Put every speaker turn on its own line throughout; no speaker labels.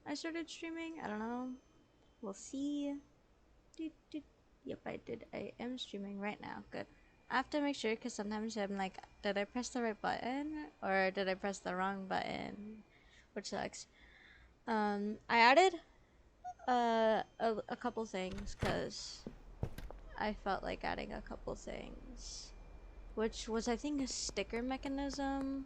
I started streaming. I don't know. We'll see. Yep, I did. I am streaming right now. Good. I have to make sure because sometimes I'm like, did I press the right button or did I press the wrong button? Which sucks. I added a couple things because I felt like adding a couple things, which was I think a sticker mechanism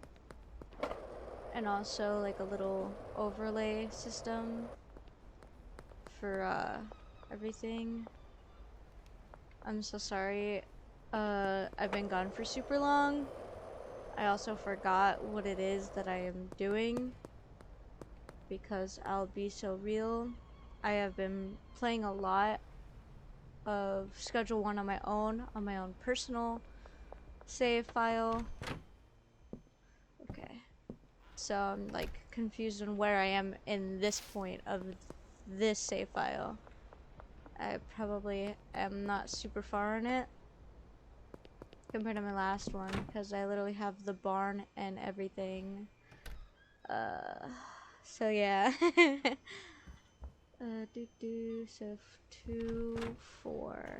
and also like a little overlay system for everything. I'm so sorry. I've been gone for super long. I also forgot what it is that I am doing because I'll be so real. I have been playing a lot of Schedule 1 on my own personal save file. Okay. So I'm like confused on where I am in this point of this save file. I probably am not super far in it compared to my last one because I literally have the barn and everything. So yeah. So 2, 4.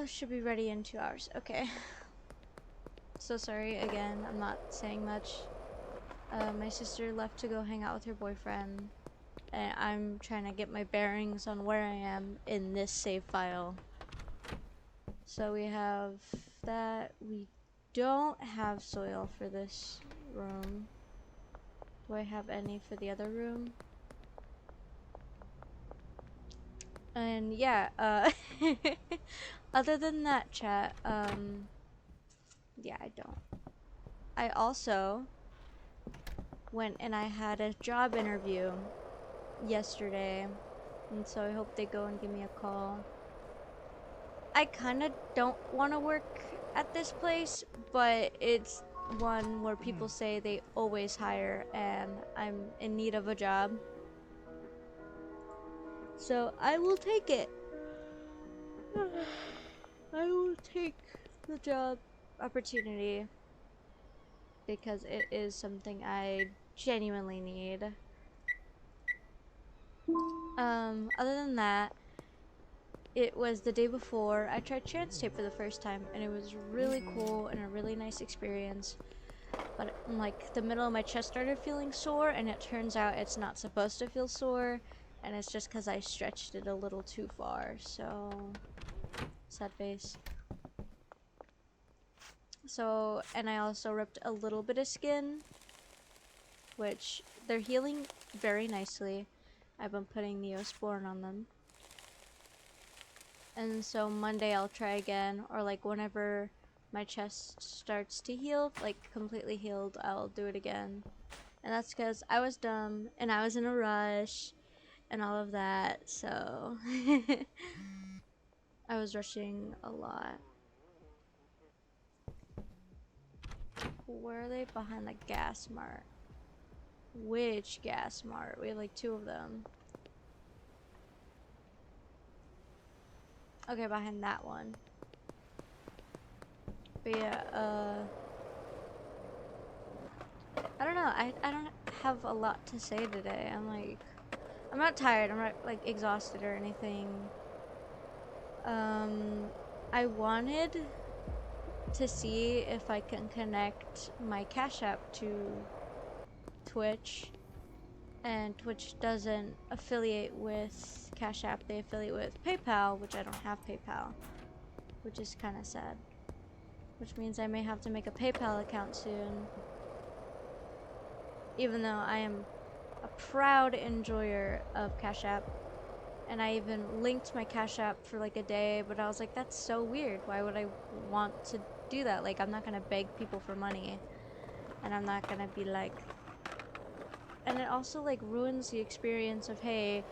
Should be ready in 2 hours. Okay. So sorry again, I'm not saying much. My sister left to go hang out with her boyfriend, and I'm trying to get my bearings on where I am in this save file. So we have that. We don't have soil for this room. Do I have any for the other room? And yeah, other than that, chat, yeah, I don't. I also went and I had a job interview yesterday, and so I hope they go and give me a call. I kind of don't want to work at this place, but it's one where people say they always hire, and I'm in need of a job. So I will take it. I will take the job opportunity because it is something I genuinely need. Other than that, it was the day before I tried trans tape for the first time, and it was really cool and a really nice experience. But like the middle of my chest started feeling sore, and it turns out it's not supposed to feel sore, and it's just because I stretched it a little too far. So sad face. So, and I also ripped a little bit of skin, which they're healing very nicely. I've been putting Neosporin on them. And so Monday I'll try again, or like whenever my chest starts to heal, like completely healed, I'll do it again. And that's because I was dumb and I was in a rush and all of that, so I was rushing a lot. Where are they? Behind the gas mart. Which gas mart? We have like 2 of them. Okay, behind that one. But yeah, I don't know. I don't have a lot to say today. I'm not tired. I'm not like exhausted or anything. I wanted to see if I can connect my Cash App to Twitch, and Twitch doesn't affiliate with Cash App. They affiliate with PayPal, which I don't have PayPal, which is kind of sad. Which means I may have to make a PayPal account soon. Even though I am a proud enjoyer of Cash App. And I even linked my Cash App for like a day, but I was like, that's so weird. Why would I want to do that? Like, I'm not gonna beg people for money. And I'm not gonna be like... And it also like ruins the experience of, hey,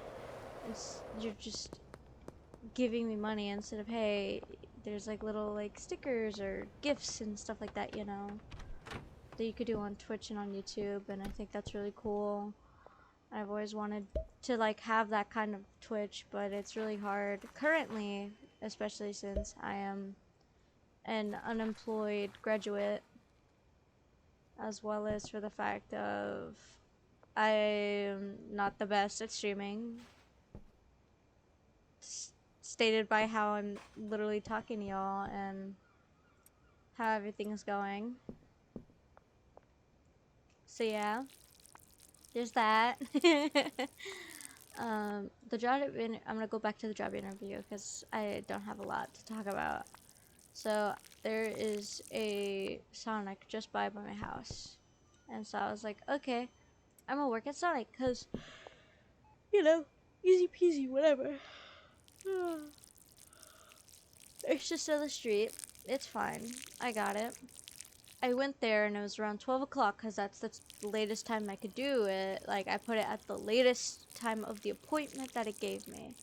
you're just giving me money instead of, hey, there's like little like stickers or gifts and stuff like that, you know, that you could do on Twitch and on YouTube, and I think that's really cool. I've always wanted to like have that kind of Twitch, but it's really hard currently especially since I am an unemployed graduate, as well as for the fact of I'm not the best at streaming, stated by how I'm literally talking to y'all and how everything is going. So yeah, there's that. The job I'm gonna go back to the job interview because I don't have a lot to talk about. So there is a Sonic just by my house, and so I was like, okay, I'm gonna work at Sonic because, you know, easy peasy, whatever. It's just down the street. It's fine. I got it. I went there and it was around 12 o'clock because that's the latest time I could do it. Like, I put it at the latest time of the appointment that it gave me.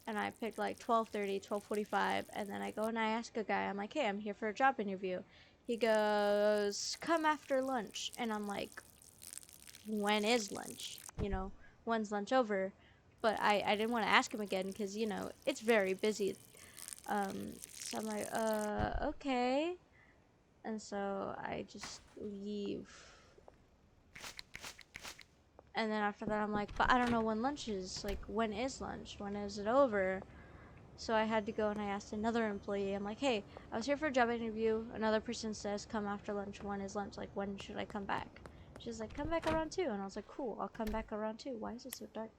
And I picked like 12:30, 12:45, and then I go and I ask a guy, I'm like, hey, I'm here for a job interview. He goes, come after lunch. And I'm like, when is lunch? You know, when's lunch over? But I didn't want to ask him again because, you know, it's very busy. So I'm like, okay. And so I just leave. And then after that, I'm like, but I don't know when lunch is. Like, when is lunch? When is it over? So I had to go and I asked another employee. I'm like, hey, I was here for a job interview. Another person says, come after lunch. When is lunch? Like, when should I come back? She's like, come back around 2. And I was like, cool, I'll come back around 2. Why is it so dark?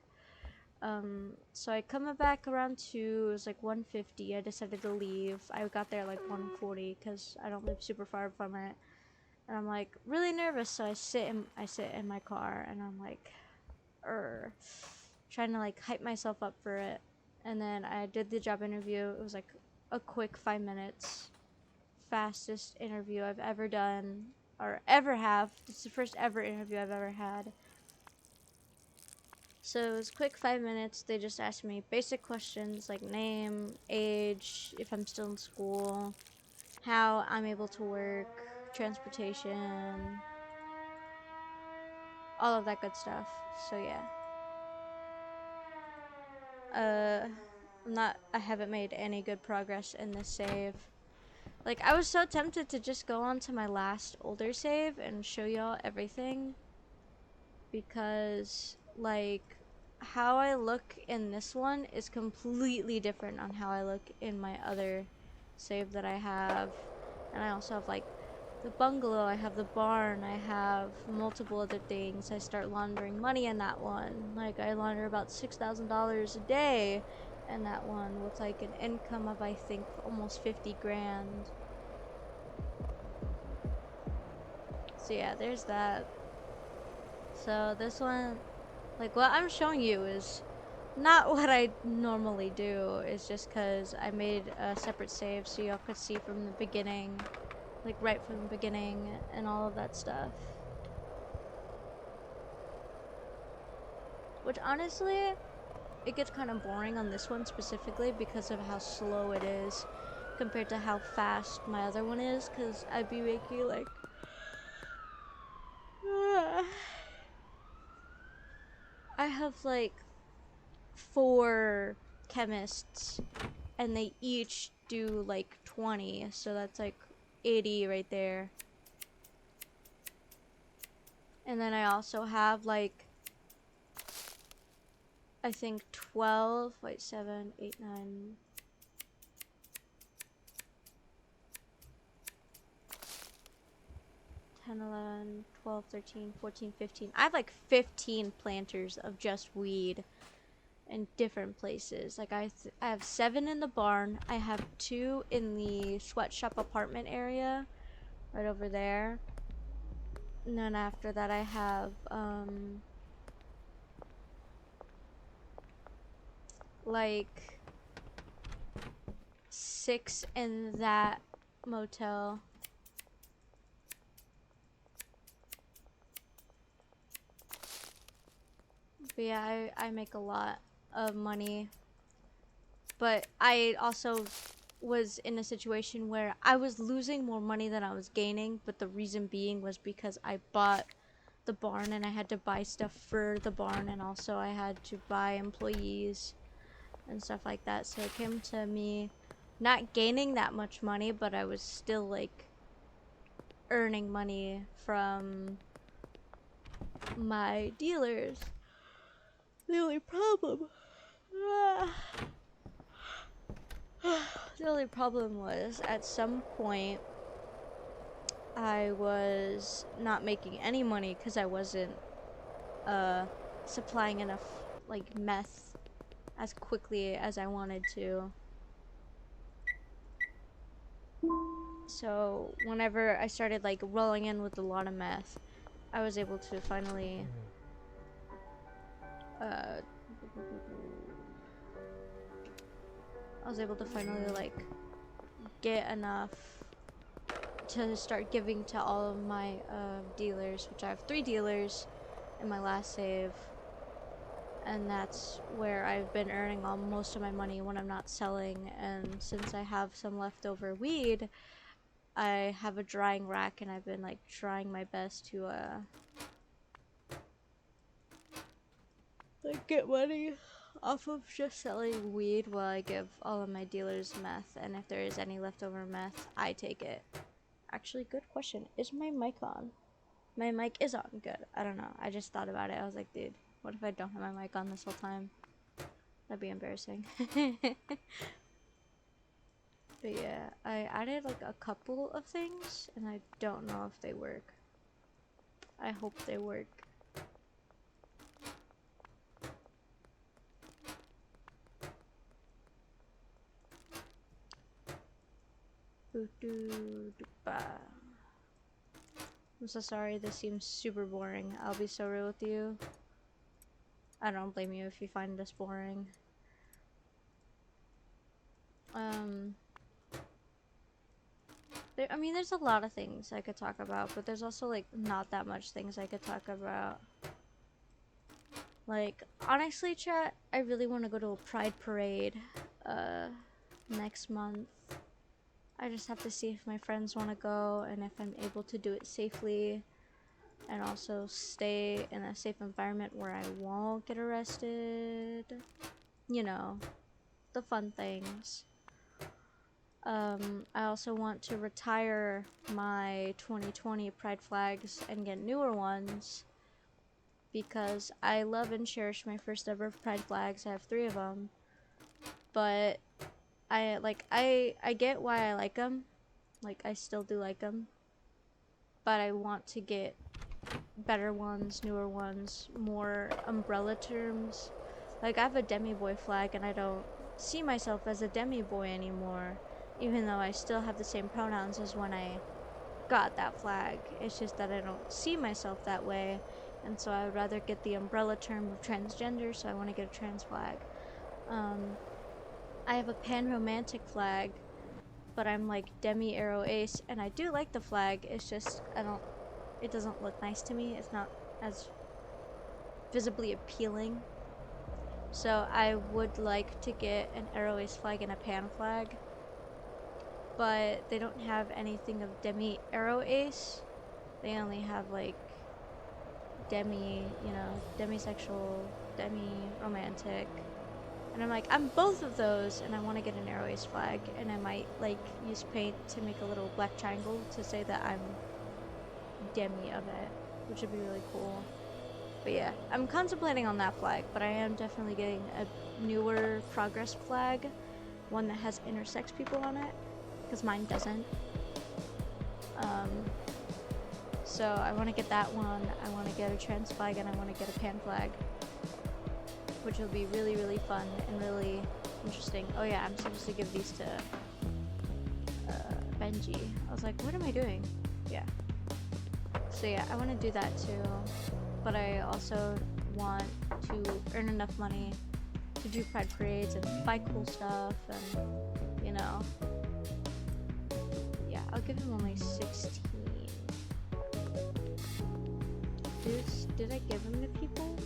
So I come back around 2. It was like 1:50. I decided to leave. I got there like 1:40 because I don't live super far from it. And I'm like really nervous, so I sit in my car and I'm like, trying to like hype myself up for it. And then I did the job interview. It was like a quick 5 minutes. Fastest interview I've ever done or ever have. It's the first ever interview I've ever had. So it was quick 5 minutes. They just asked me basic questions like name, age, if I'm still in school, how I'm able to work, transportation, all of that good stuff. So yeah. I haven't made any good progress in this save. Like, I was so tempted to just go on to my last older save and show y'all everything. Because, like, how I look in this one is completely different on how I look in my other save that I have. And I also have, like, the bungalow, I have the barn, I have multiple other things. I start laundering money in that one. Like, I launder about $6,000 a day in that one with, like, an income of, I think, almost 50 grand. So yeah, there's that. So this one, like, what I'm showing you is not what I normally do. It's just because I made a separate save so y'all could see from the beginning, like right from the beginning and all of that stuff. Which honestly, it gets kind of boring on this one specifically because of how slow it is compared to how fast my other one is, because I'd be making like I have like 4 chemists and they each do like 20, so that's like 80 right there. And then I also have like I think 12, wait, 7, 8, 9, 10, 11, 12, 13, 14, 15. I have like 15 planters of just weed in different places. Like I have 7 in the barn. I have 2 in the sweatshop apartment area right over there. And then after that I have like 6 in that motel. But yeah, I make a lot of money. But I also was in a situation where I was losing more money than I was gaining, but the reason being was because I bought the barn and I had to buy stuff for the barn, and also I had to buy employees and stuff like that. So it came to me not gaining that much money, but I was still like earning money from my dealers. The only problem the only problem was at some point I was not making any money because I wasn't supplying enough like meth as quickly as I wanted to. So whenever I started like rolling in with a lot of meth, I was able to finally like get enough to start giving to all of my dealers, which I have 3 dealers in my last save, and that's where I've been earning all most of my money when I'm not selling. And since I have some leftover weed, I have a drying rack, and I've been like trying my best to like get money off of just selling weed while I give all of my dealers meth, and if there is any leftover meth, I take it. Actually, good question. Is my mic on? My mic is on. Good. I don't know. I just thought about it. I was like, dude, what if I don't have my mic on this whole time? That'd be embarrassing. But yeah, I added like a couple of things, and I don't know if they work. I hope they work. I'm so sorry, this seems super boring. I'll be so real with you. I don't blame you if you find this boring. I mean, there's a lot of things I could talk about, but there's also like not that much things I could talk about. Like, honestly, chat, I really want to go to a pride parade next month. I just have to see if my friends want to go and if I'm able to do it safely, and also stay in a safe environment where I won't get arrested. You know, the fun things. I also want to retire my 2020 pride flags and get newer ones, because I love and cherish my first ever pride flags. I have 3 of them, but I get why I like them. Like, I still do like them, but I want to get better ones, newer ones, more umbrella terms. Like, I have a demi boy flag, and I don't see myself as a demi boy anymore, even though I still have the same pronouns as when I got that flag. It's just that I don't see myself that way, and so I would rather get the umbrella term of transgender, so I want to get a trans flag. I have a pan-romantic flag, but I'm like demi arrow ace, and I do like the flag. It's just it doesn't look nice to me. It's not as visibly appealing. So I would like to get an arrow ace flag and a pan flag, but they don't have anything of demi arrow ace. They only have like demi, you know, demisexual, demi romantic. And I'm like, I'm both of those, and I want to get an arrow ace flag, and I might like use paint to make a little black triangle to say that I'm demi of it, which would be really cool. But yeah, I'm contemplating on that flag, but I am definitely getting a newer progress flag, one that has intersex people on it, because mine doesn't. So I want to get that one. I want to get a trans flag, and I want to get a pan flag, which will be really, really fun and really interesting. Oh yeah, I'm supposed to give these to Benji. I was like, what am I doing? Yeah. So yeah, I want to do that too, but I also want to earn enough money to do pride parades and buy cool stuff, and you know. Yeah, I'll give him only 16. Did I give him to people?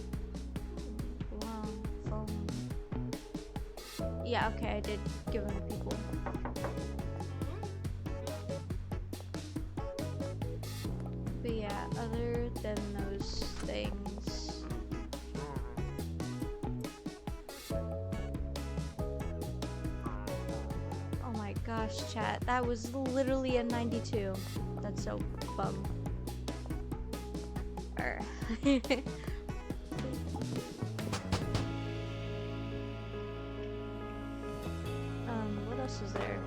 Phone. Yeah, okay, I did give him to people. But yeah, other than those things, oh my gosh, chat. That was literally a 92. That's so bum. What else is there?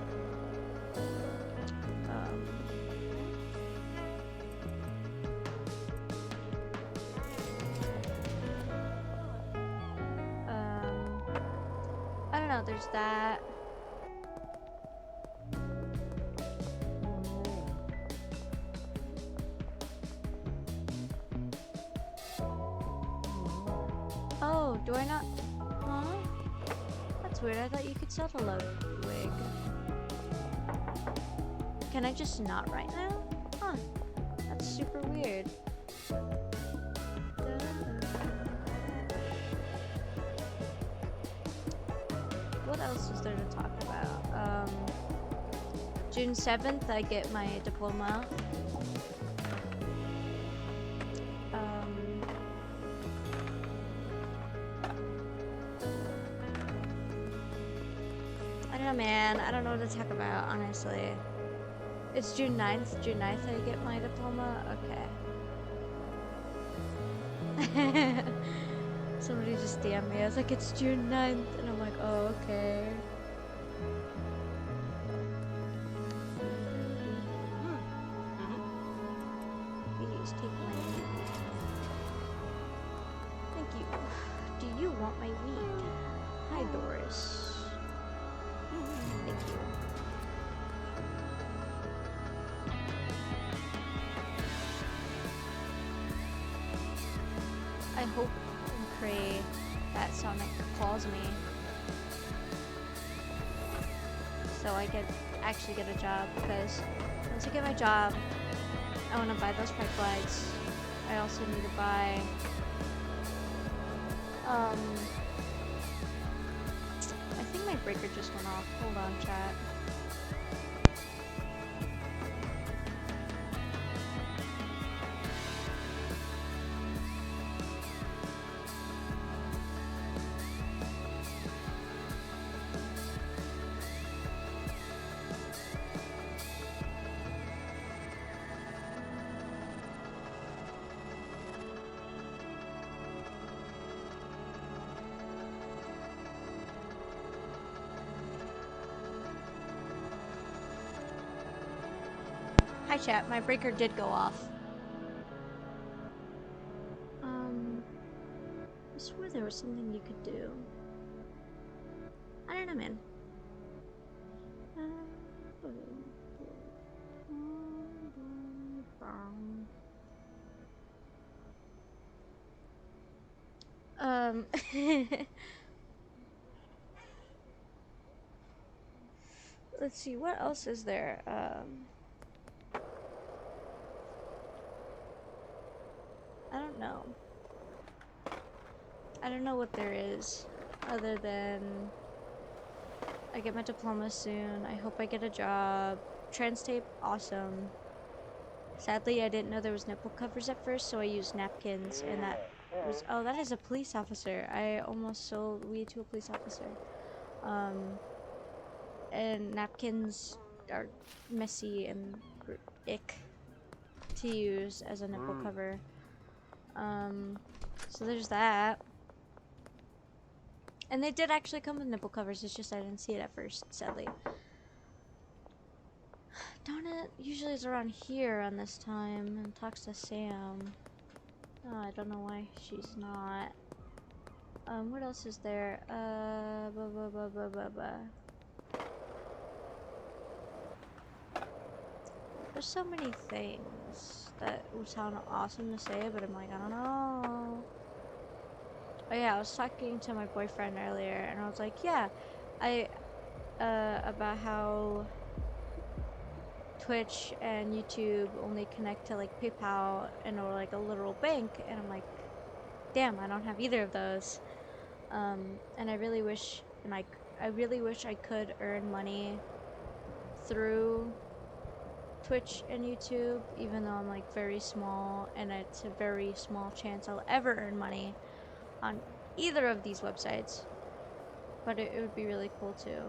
I don't know, there's that. Oh, do I not? Huh? That's weird. I thought you could sell the Ludwig. Can I just not right now? Huh. That's super weird. What else is there to talk about? June 7th, I get my diploma. I don't know, man. I don't know what to talk about, honestly. It's June 9th. June 9th, I get my diploma. Okay. Somebody just DM'd me. I was like, it's June 9th. And I'm like, oh, okay. Please take my weed. Thank you. Do you want my weed? Hi, Doris. Thank you. I hope and pray that Sonic calls me so I could actually get a job, because once I get my job, I want to buy those pride flags. I also need to buy I think my breaker just went off. Hold on, chat. Hi chat, my breaker did go off. I swear there was something you could do. I don't know, man. Let's see, what else is there? I don't know. I don't know what there is, other than I get my diploma soon. I hope I get a job. Trans tape, awesome. Sadly, I didn't know there was nipple covers at first, so I used napkins, and that was— oh, that is a police officer. I almost sold weed to a police officer. And napkins are messy and ick to use as a nipple cover. So there's that. And they did actually come with nipple covers, it's just I didn't see it at first, sadly. Darn it, usually it's around here on this time, and talks to Sam. Oh, I don't know why she's not. What else is there? There's so many things that would sound awesome to say, but I'm like, I don't know. Oh yeah, I was talking to my boyfriend earlier, and I was like, yeah, about how Twitch and YouTube only connect to like PayPal and or like a literal bank, and I'm like, damn, I don't have either of those. And I really wish, I really wish I could earn money through Twitch and YouTube, even though I'm like very small, and it's a very small chance I'll ever earn money on either of these websites. But it would be really cool too,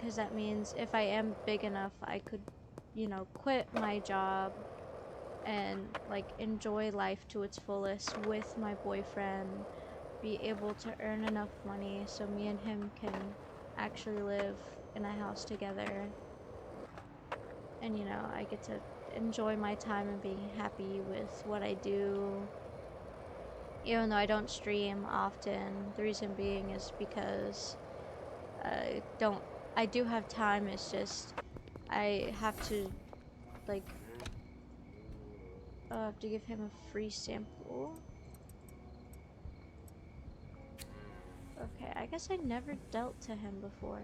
because that means if I am big enough, I could, you know, quit my job and like enjoy life to its fullest with my boyfriend, be able to earn enough money so me and him can actually live in a house together. And you know, I get to enjoy my time and being happy with what I do. Even though I don't stream often, the reason being is because I do have time, it's just I have to like have to give him a free sample. Okay, I guess I never dealt to him before.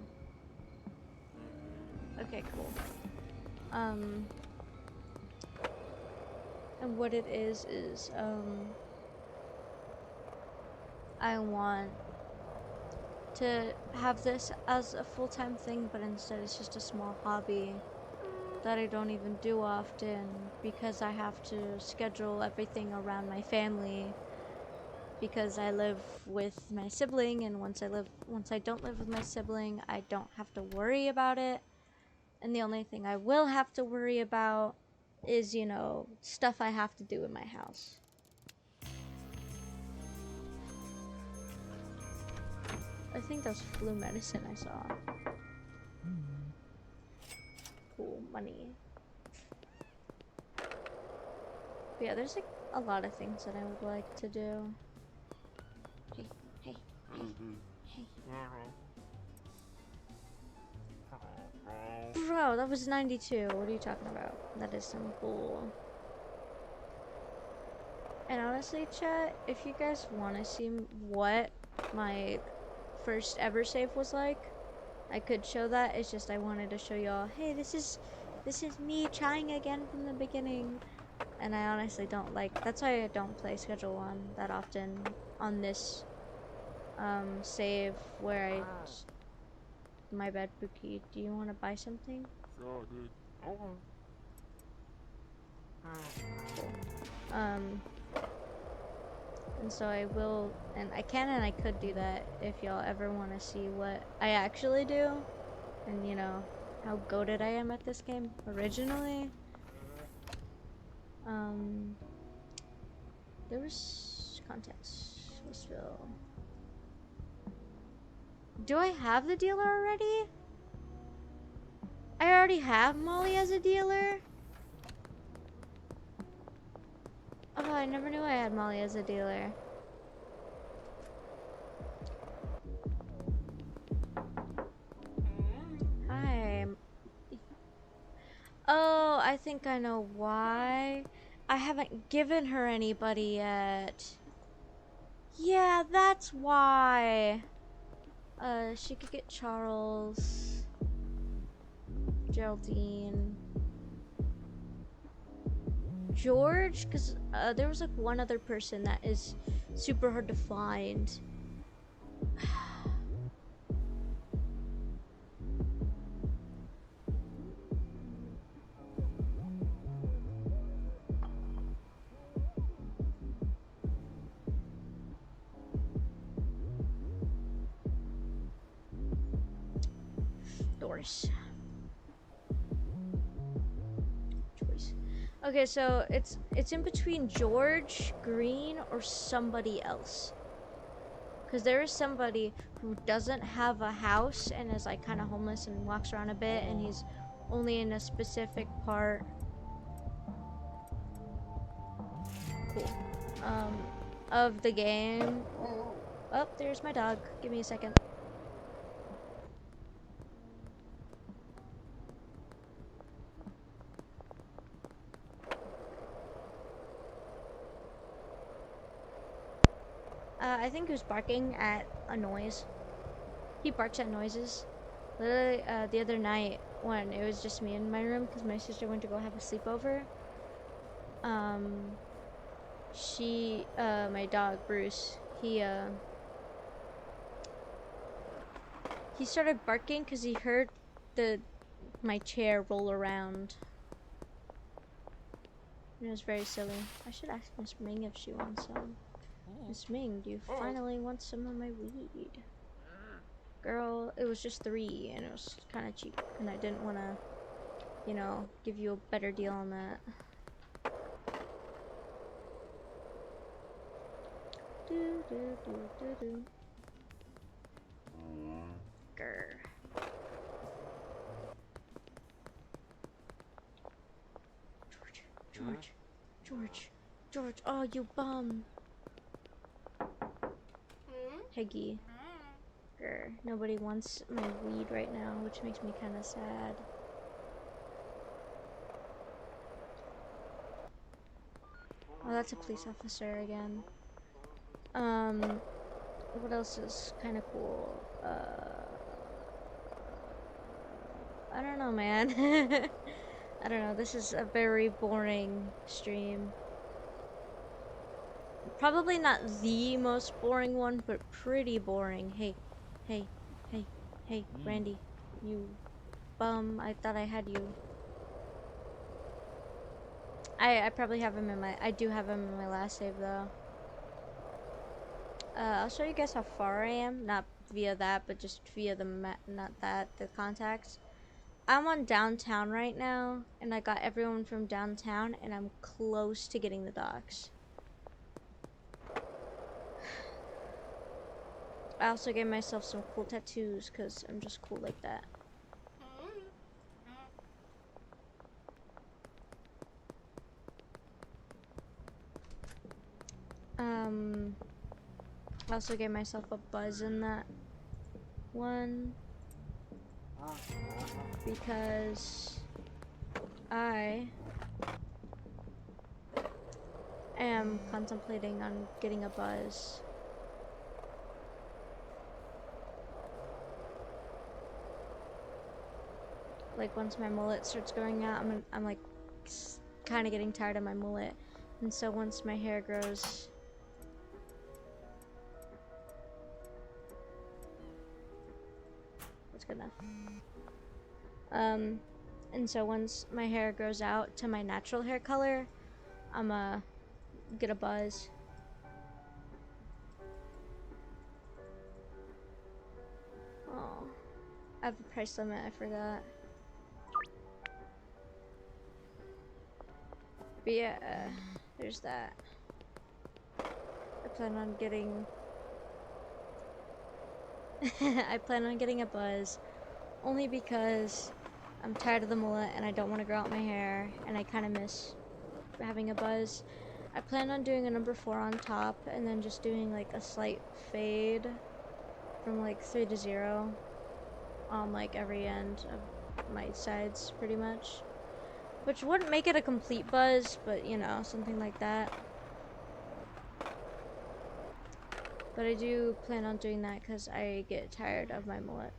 Okay, cool. And what it is I want to have this as a full-time thing, but instead it's just a small hobby that I don't even do often because I have to schedule everything around my family because I live with my sibling, and once I don't live with my sibling, I don't have to worry about it. And the only thing I will have to worry about is, you know, stuff I have to do in my house. I think that's flu medicine I saw. Cool, money. But yeah, there's like a lot of things that I would like to do. Hey, hey, hey, hey. Bro, that was 92. What are you talking about? That is some bull. And honestly, chat, if you guys want to see what my first ever save was like, I could show that. It's just I wanted to show y'all, hey, this is me trying again from the beginning. And I honestly don't like, that's why I don't play Schedule 1 that often on this save where I my bad, Pookie. Do you want to buy something?
Sure, dude. Okay.
Cool. And so I will, and I can and I could do that if y'all ever want to see what I actually do, and you know how goated I am at this game originally. There was context. Westville. Do I have the dealer already? I already have Molly as a dealer? Oh, I never knew I had Molly as a dealer. Hi. Oh, I think I know why. I haven't given her anybody yet. Yeah, that's why. She could get Charles, Geraldine, George, because there was like one other person that is super hard to find. Doris. Choice. Okay, so it's in between George, Green, or somebody else. Because there is somebody who doesn't have a house and is like kind of homeless and walks around a bit, and he's only in a specific part. Cool. Of the game. Oh, there's my dog. Give me a second. I think he was barking at a noise. He barks at noises. Literally, the other night when it was just me in my room because my sister went to go have a sleepover. My dog Bruce, he started barking because he heard my chair roll around. It was very silly. I should ask Miss Ming if she wants some. Miss Ming, do you finally want some of my weed? girl, it was just 3 and it was kind of cheap, and I didn't want to, you know, give you a better deal on that. Do do do do do. Grr. George, George, George, oh, you bum. Heggy. Grr. Nobody wants my weed right now, which makes me kind of sad. Oh, that's a police officer again. What else is kind of cool? I don't know, man. I don't know, this is a very boring stream. Probably not the most boring one, but pretty boring. Hey, hey, hey, hey, Randy, you bum. I thought I had you. I probably have him in my, I do have him in my last save though. I'll show you guys how far I am, not via that, but just via the the contacts. I'm on downtown right now, and I got everyone from downtown, and I'm close to getting the docks. I also gave myself some cool tattoos, because I'm just cool like that. I also gave myself a buzz in that one, because I am contemplating on getting a buzz. Like once my mullet starts growing out, I'm like kind of getting tired of my mullet, and so once my hair grows, it's gonna. And so once my hair grows out to my natural hair color, I'm get a buzz. Oh, I have a price limit. I forgot. But yeah, there's that. I plan on getting. I plan on getting a buzz, only because I'm tired of the mullet and I don't want to grow out my hair, and I kind of miss having a buzz. I plan on doing a number 4 on top, and then just doing like a slight fade from like 3 to 0 on like every end of my sides, pretty much. Which wouldn't make it a complete buzz, but you know, something like that. But I do plan on doing that because I get tired of my mullet.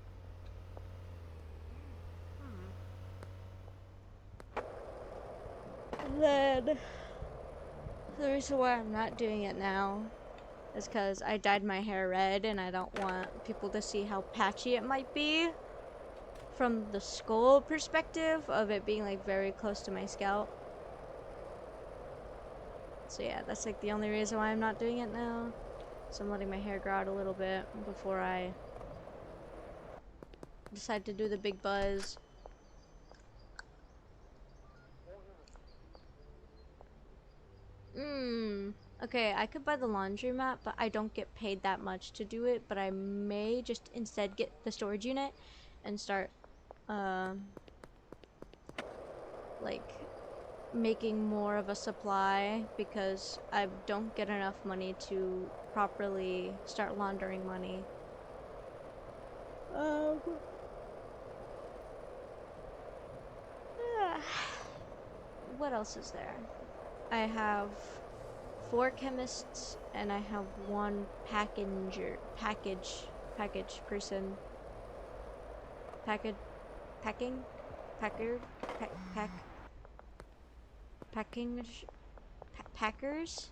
And then the reason why I'm not doing it now is because I dyed my hair red and I don't want people to see how patchy it might be from the skull perspective of it being like very close to my scalp. So yeah, that's like the only reason why I'm not doing it now. So I'm letting my hair grow out a little bit before I decide to do the big buzz. Okay, I could buy the laundromat, but I don't get paid that much to do it, but I may just instead get the storage unit and start, like, making more of a supply, because I don't get enough money to properly start laundering money. What else is there? I have 4 chemists and I have 1 package person. Packing? Packer? Packers?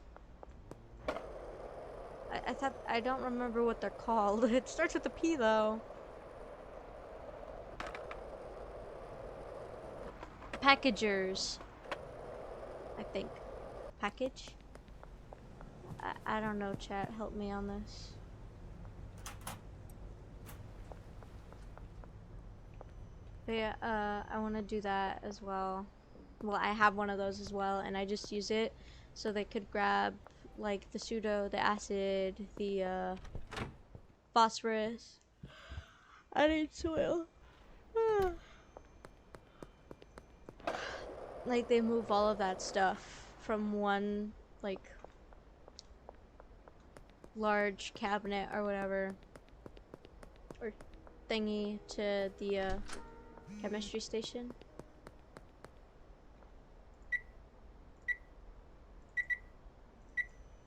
I thought, I don't remember what they're called. It starts with a P though. Packagers, I think. Package? I don't know, chat. Help me on this. But yeah, I want to do that as well. Well, I have one of those as well, and I just use it so they could grab like the pseudo, the acid, the phosphorus. I need soil. Like they move all of that stuff from one like large cabinet or whatever or thingy to the chemistry station.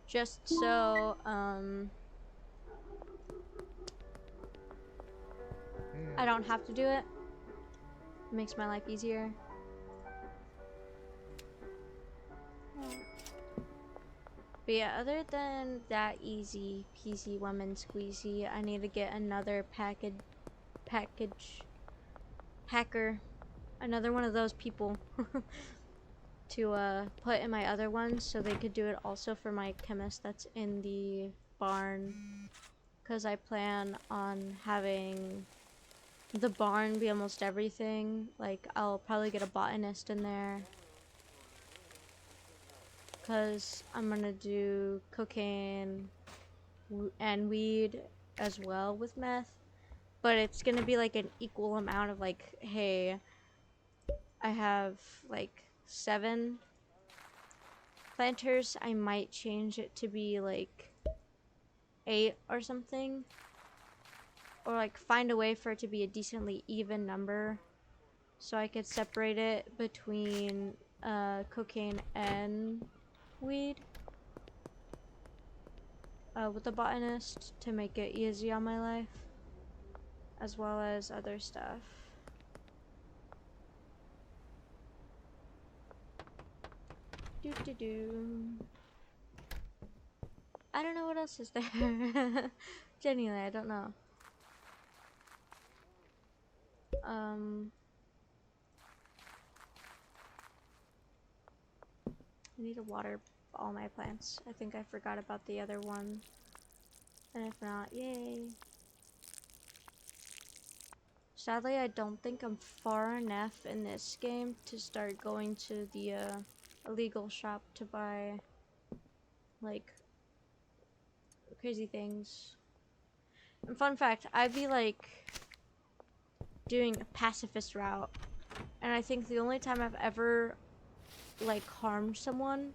Just so I don't have to do it. It makes my life easier. But yeah, other than that easy peasy lemon squeezy, I need to get another package hacker, another one of those people to put in my other ones so they could do it also for my chemist that's in the barn, because I plan on having the barn be almost everything. Like I'll probably get a botanist in there because I'm gonna do cocaine and weed as well with meth, but it's gonna be like an equal amount of like, hey, I have like 7 planters. I might change it to be like 8 or something, or like find a way for it to be a decently even number so I could separate it between cocaine and weed with the botanist to make it easy on my life, as well as other stuff. Do do do. I don't know what else is there. Genuinely, I don't know. I need to water all my plants. I think I forgot about the other one. And if not, yay. Sadly, I don't think I'm far enough in this game to start going to the illegal shop to buy like crazy things. And fun fact, I'd be like doing a pacifist route, and I think the only time I've ever like harmed someone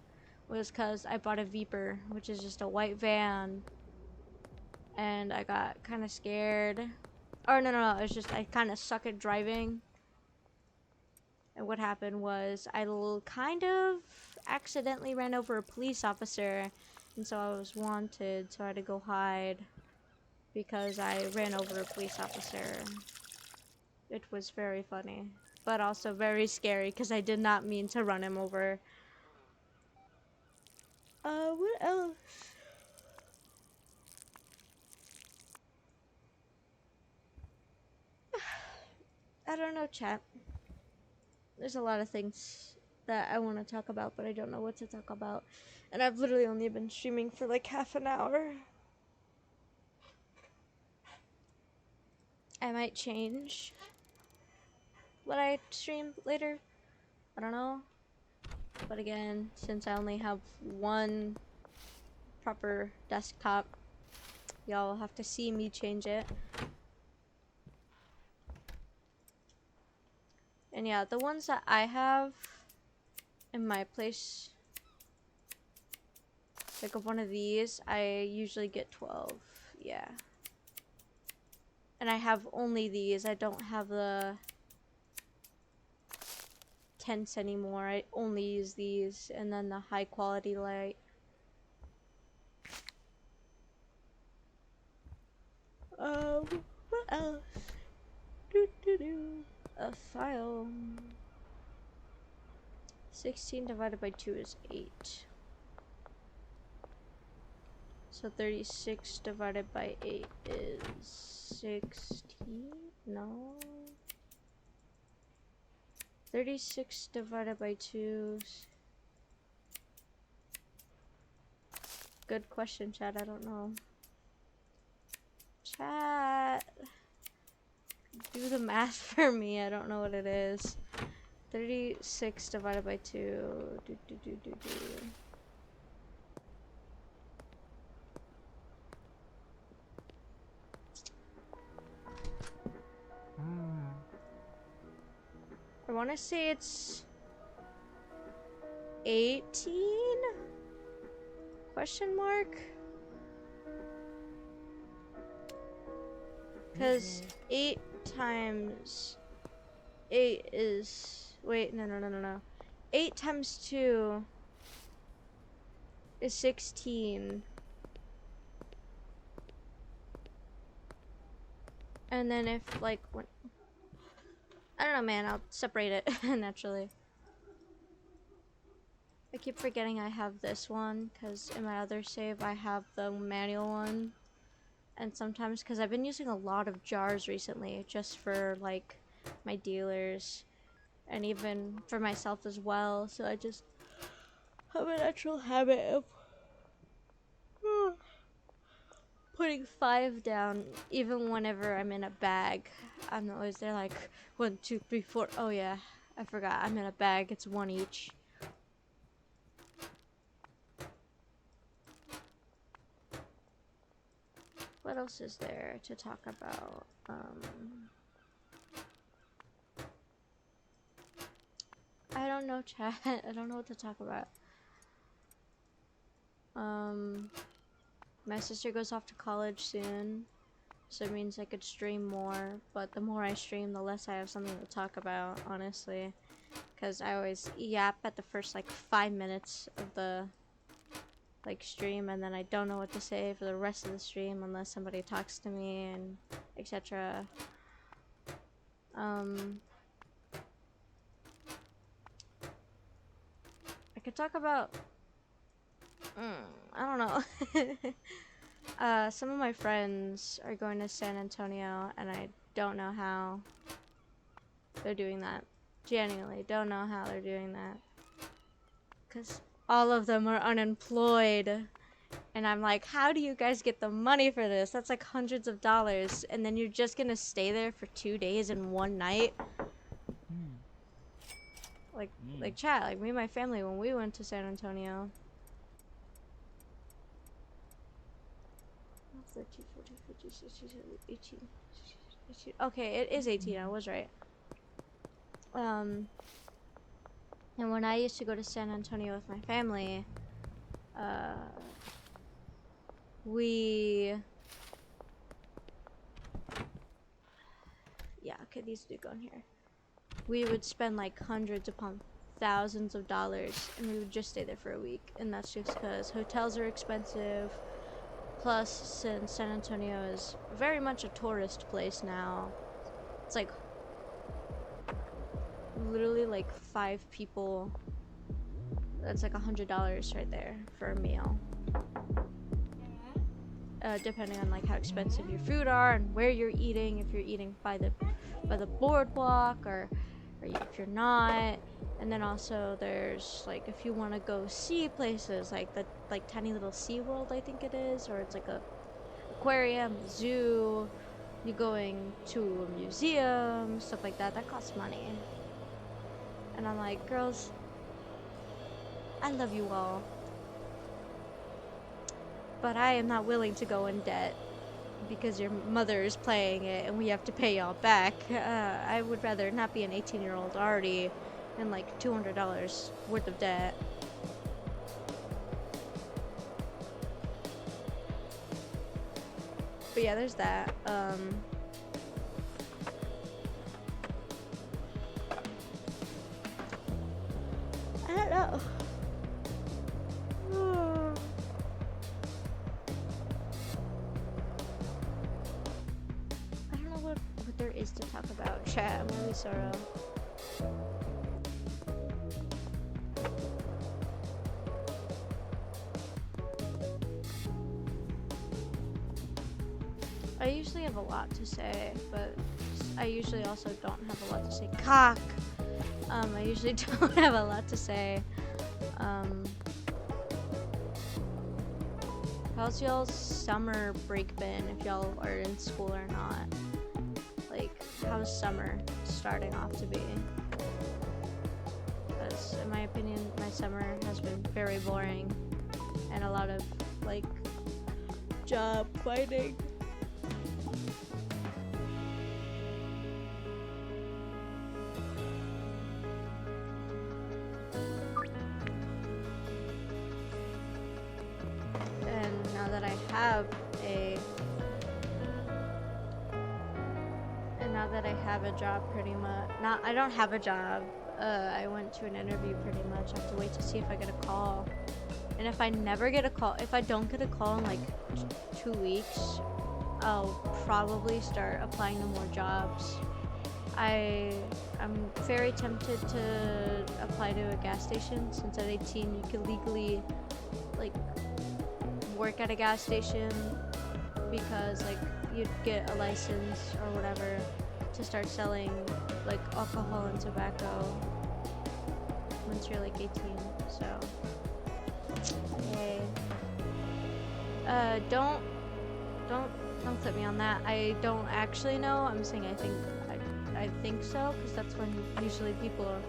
was because I bought a Viper, which is just a white van, and I got kind of scared. Or no, it's just I kind of suck at driving. And what happened was I kind of accidentally ran over a police officer, and so I was wanted, so I had to go hide because I ran over a police officer. It was very funny, but also very scary because I did not mean to run him over. What else? I don't know, chat. There's a lot of things that I want to talk about, but I don't know what to talk about. And I've literally only been streaming for like half an hour. I might change what I stream later. I don't know. But again, since I only have one proper desktop, y'all will have to see me change it. And yeah, the ones that I have in my place, like of one of these, I usually get 12. Yeah. And I have only these. I don't have the tents anymore. I only use these, and then the high quality light. What else? A file. 16 divided by 2 is 8. So 36 divided by 8 is 16? No. 36 divided by 2. Good question, chat. I don't know. Chat. Do the math for me. I don't know what it is. 36 divided by 2. Do. I want to say it's 18? Question mark? Because 8 times 8 is... Wait, no. 8 times 2 is 16. And then if, like, when... I don't know, man. I'll separate it naturally. I keep forgetting I have this one, because in my other save I have the manual one. And sometimes, because I've been using a lot of jars recently, just for, like, my dealers. And even for myself as well, so I just have a natural habit of putting 5 down, even whenever I'm in a bag. I'm always there like 1, 2, 3, 4. Oh yeah, I forgot. I'm in a bag. It's 1 each. What else is there to talk about? I don't know, chat. I don't know what to talk about. My sister goes off to college soon, so it means I could stream more, but the more I stream, the less I have something to talk about, honestly. Because I always yap at the first, like, 5 minutes of the, like, stream, and then I don't know what to say for the rest of the stream unless somebody talks to me, and etc. I could talk about... I don't know. Some of my friends are going to San Antonio, and I don't know how they're doing that. Genuinely, don't know how they're doing that. Because all of them are unemployed. And I'm like, how do you guys get the money for this? That's like hundreds of dollars. And then you're just gonna stay there for 2 days and 1 night? Like chat, like me and my family when we went to San Antonio. 13, 14, 15, 16, 17, 18. Okay, it is 18, I was right. And when I used to go to San Antonio with my family, okay, these do go in here. We would spend like hundreds upon thousands of dollars, and we would just stay there for a week, and that's just because hotels are expensive. Plus, since San Antonio is very much a tourist place now, it's like literally like 5 people. That's like $100 right there for a meal. Depending on like how expensive your food are and where you're eating, if you're eating by the boardwalk or if you're not. And then also there's like if you want to go see places like the tiny little SeaWorld, I think it is, or it's like a aquarium, zoo, you're going to a museum, stuff like that, that costs money. And I'm like, girls, I love you all, but I am not willing to go in debt because your mother is playing it and we have to pay y'all back. I would rather not be an 18-year-old already in like $200 worth of debt. But yeah, there's that. I don't know. I don't know what there is to talk about. Chat, I'm really sorry. I usually have a lot to say, but I usually also don't have a lot to say. Cock! I usually don't have a lot to say. How's y'all's summer break been, if y'all are in school or not? Like, how's summer starting off to be? Because in my opinion, my summer has been very boring and a lot of like job finding. And now that I have a job pretty much. Not I don't have a job. I went to an interview pretty much. I have to wait to see if I get a call. And if I never get a call, if I don't get a call in like 2 weeks, I'll probably start applying to more jobs. I'm very tempted to apply to a gas station since at 18 you can legally like work at a gas station because like you'd get a license or whatever to start selling like alcohol and tobacco once you're like 18. So yay. Don't clip me on that. I don't actually know. I'm saying I think so because that's when usually people are,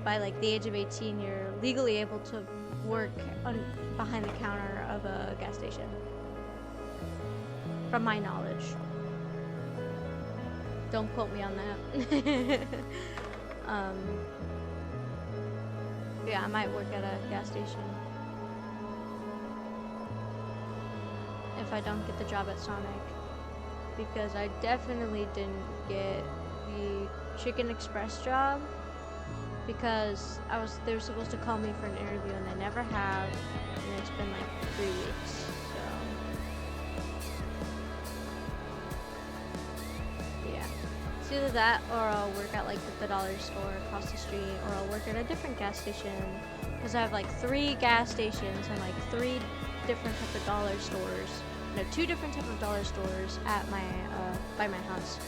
by like the age of 18 you're legally able to work behind the counter of a gas station. From my knowledge. Don't quote me on that. Yeah, I might work at a gas station. If I don't get the job at Sonic. Because I definitely didn't get the Chicken Express job. Because they were supposed to call me for an interview and they never have. And it's been like 3 weeks. Either that or I'll work at like the dollar store across the street, or I'll work at a different gas station because I have like 3 gas stations and like 3 different type of dollar stores. No, 2 different type of dollar stores at my by my house.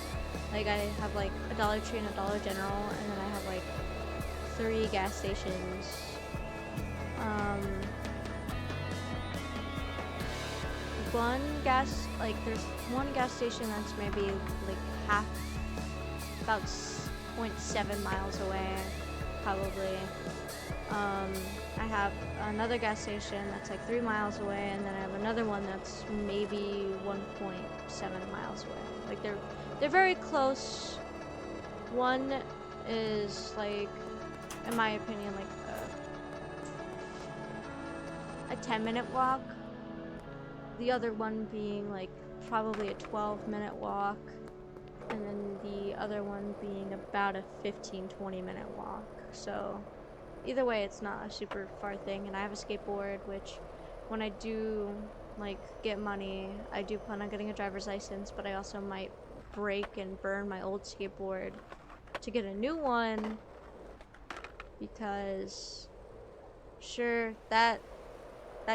Like I have like a Dollar Tree and a Dollar General, and then I have like 3 gas stations. There's one gas station that's maybe like about 0.7 miles away, probably. I have another gas station that's like 3 miles away, and then I have another one that's maybe 1.7 miles away. Like they're very close. One is like, in my opinion, like a 10-minute walk. The other one being like probably a 12-minute walk. And then the other one being about a 15-20 minute walk. So either way, it's not a super far thing. And I have a skateboard, which when I do like get money, I do plan on getting a driver's license, but I also might break and burn my old skateboard to get a new one, because sure, that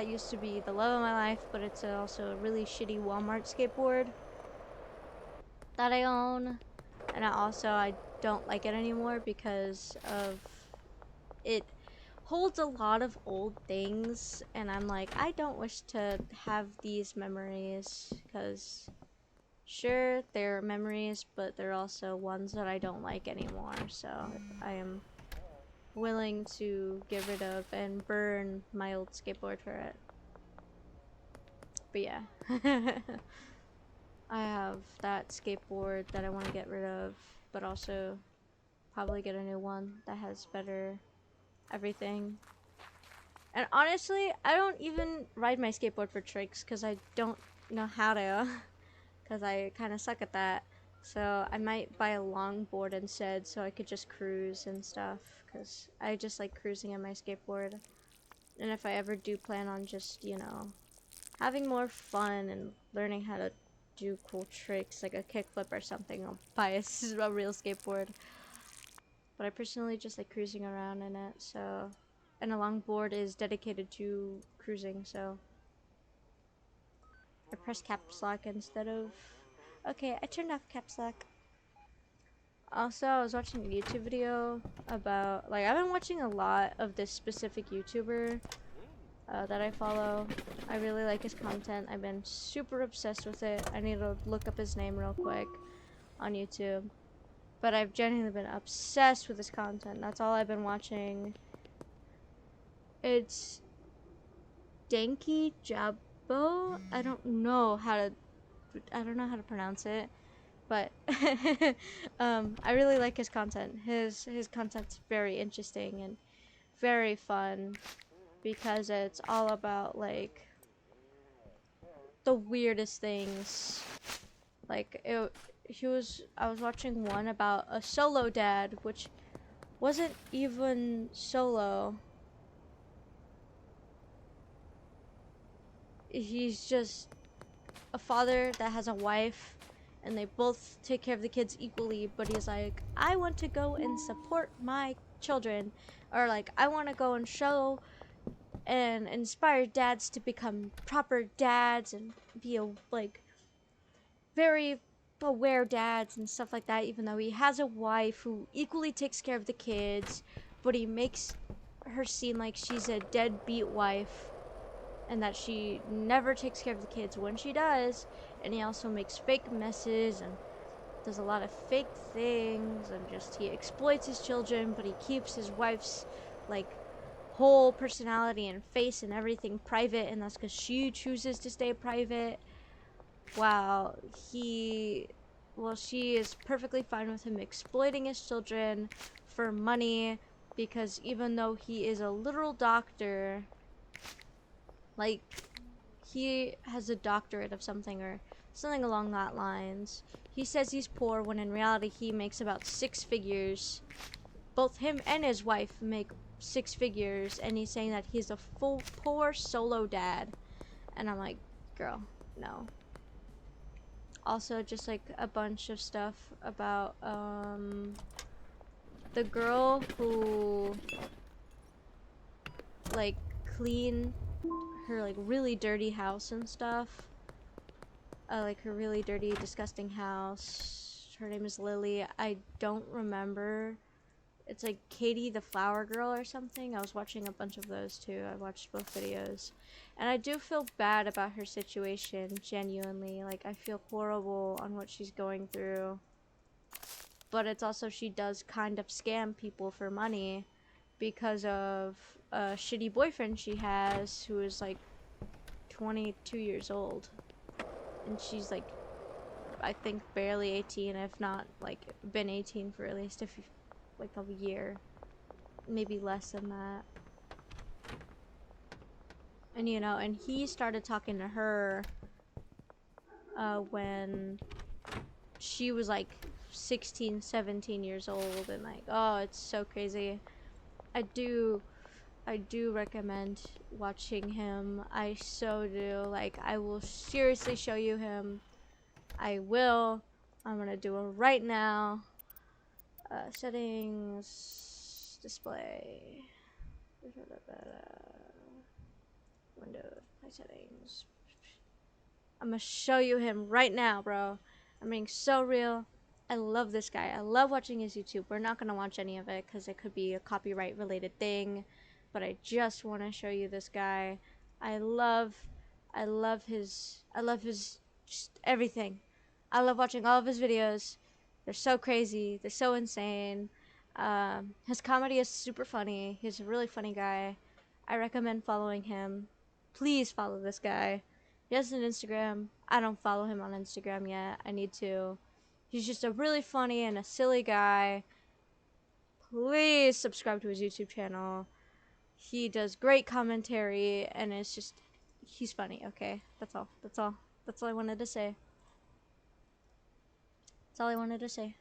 used to be the love of my life, but it's also a really shitty Walmart skateboard that I own, and I don't like it anymore because of it holds a lot of old things, and I'm like, I don't wish to have these memories, because sure, they're memories, but they're also ones that I don't like anymore, so I am willing to get rid of and burn my old skateboard for it. But yeah. I have that skateboard that I want to get rid of, but also probably get a new one that has better everything. And honestly, I don't even ride my skateboard for tricks because I don't know how to, because I kind of suck at that. So I might buy a longboard instead so I could just cruise and stuff, because I just like cruising on my skateboard. And if I ever do plan on just, having more fun and learning how to do cool tricks like a kickflip or something, I'll buy a real skateboard. But I personally just like cruising around in it, so. And a longboard is dedicated to cruising, so. I press caps lock instead of. Okay, I turned off caps lock. Also, I was watching a YouTube video about, like, I've been watching a lot of this specific YouTuber that I follow. I really like his content. I've been super obsessed with it. I need to look up his name real quick on YouTube. But I've genuinely been obsessed with his content. That's all I've been watching. It's Danky Jabbo. I don't know how to pronounce it, but I really like his content. His content's very interesting and very fun because it's all about like the weirdest things. Like I was watching one about a solo dad, which wasn't even solo. He's just a father that has a wife and they both take care of the kids equally, but he's like, I want to go and support my children, or like I want to go and show and inspire dads to become proper dads and be a like very aware dads and stuff like that, even though he has a wife who equally takes care of the kids, but he makes her seem like she's a deadbeat wife and that she never takes care of the kids when she does. And he also makes fake messes and does a lot of fake things, and just he exploits his children, but he keeps his wife's like whole personality and face and everything private, and that's because she chooses to stay private. While she is perfectly fine with him exploiting his children for money, because even though he is a literal doctor, like he has a doctorate of something or something along that lines. He says he's poor when in reality he makes about 6 figures. Both him and his wife make 6 figures, and he's saying that he's a full poor solo dad. And I'm like, girl, no. Also, just like a bunch of stuff about the girl who like cleaned her like really dirty house and stuff. Like her really dirty, disgusting house. Her name is Lily. I don't remember. It's like Katie the Flower Girl or something. I was watching a bunch of those too. I watched both videos. And I do feel bad about her situation, genuinely. Like, I feel horrible on what she's going through. But it's also, she does kind of scam people for money because of a shitty boyfriend she has who is like 22 years old. And she's like, I think barely 18, if not like been 18 for at least like a year, maybe less than that. And you know, and he started talking to her when she was like 16, 17 years old, and like, oh, it's so crazy. I do recommend watching him. I so do. Like, I will seriously show you him. I will. I'm gonna do it right now. Settings, display, Windows, play settings. I'm gonna show you him right now, bro. I'm being so real. I love this guy. I love watching his YouTube. We're not gonna watch any of it because it could be a copyright related thing, but I just want to show you this guy. I love his just everything. I love watching all of his videos. They're so crazy. They're so insane. His comedy is super funny. He's a really funny guy. I recommend following him. Please follow this guy. He has an Instagram. I don't follow him on Instagram yet. I need to. He's just a really funny and a silly guy. Please subscribe to his YouTube channel. He does great commentary, and it's just, he's funny, okay? That's all. That's all. That's all I wanted to say. That's all I wanted to say.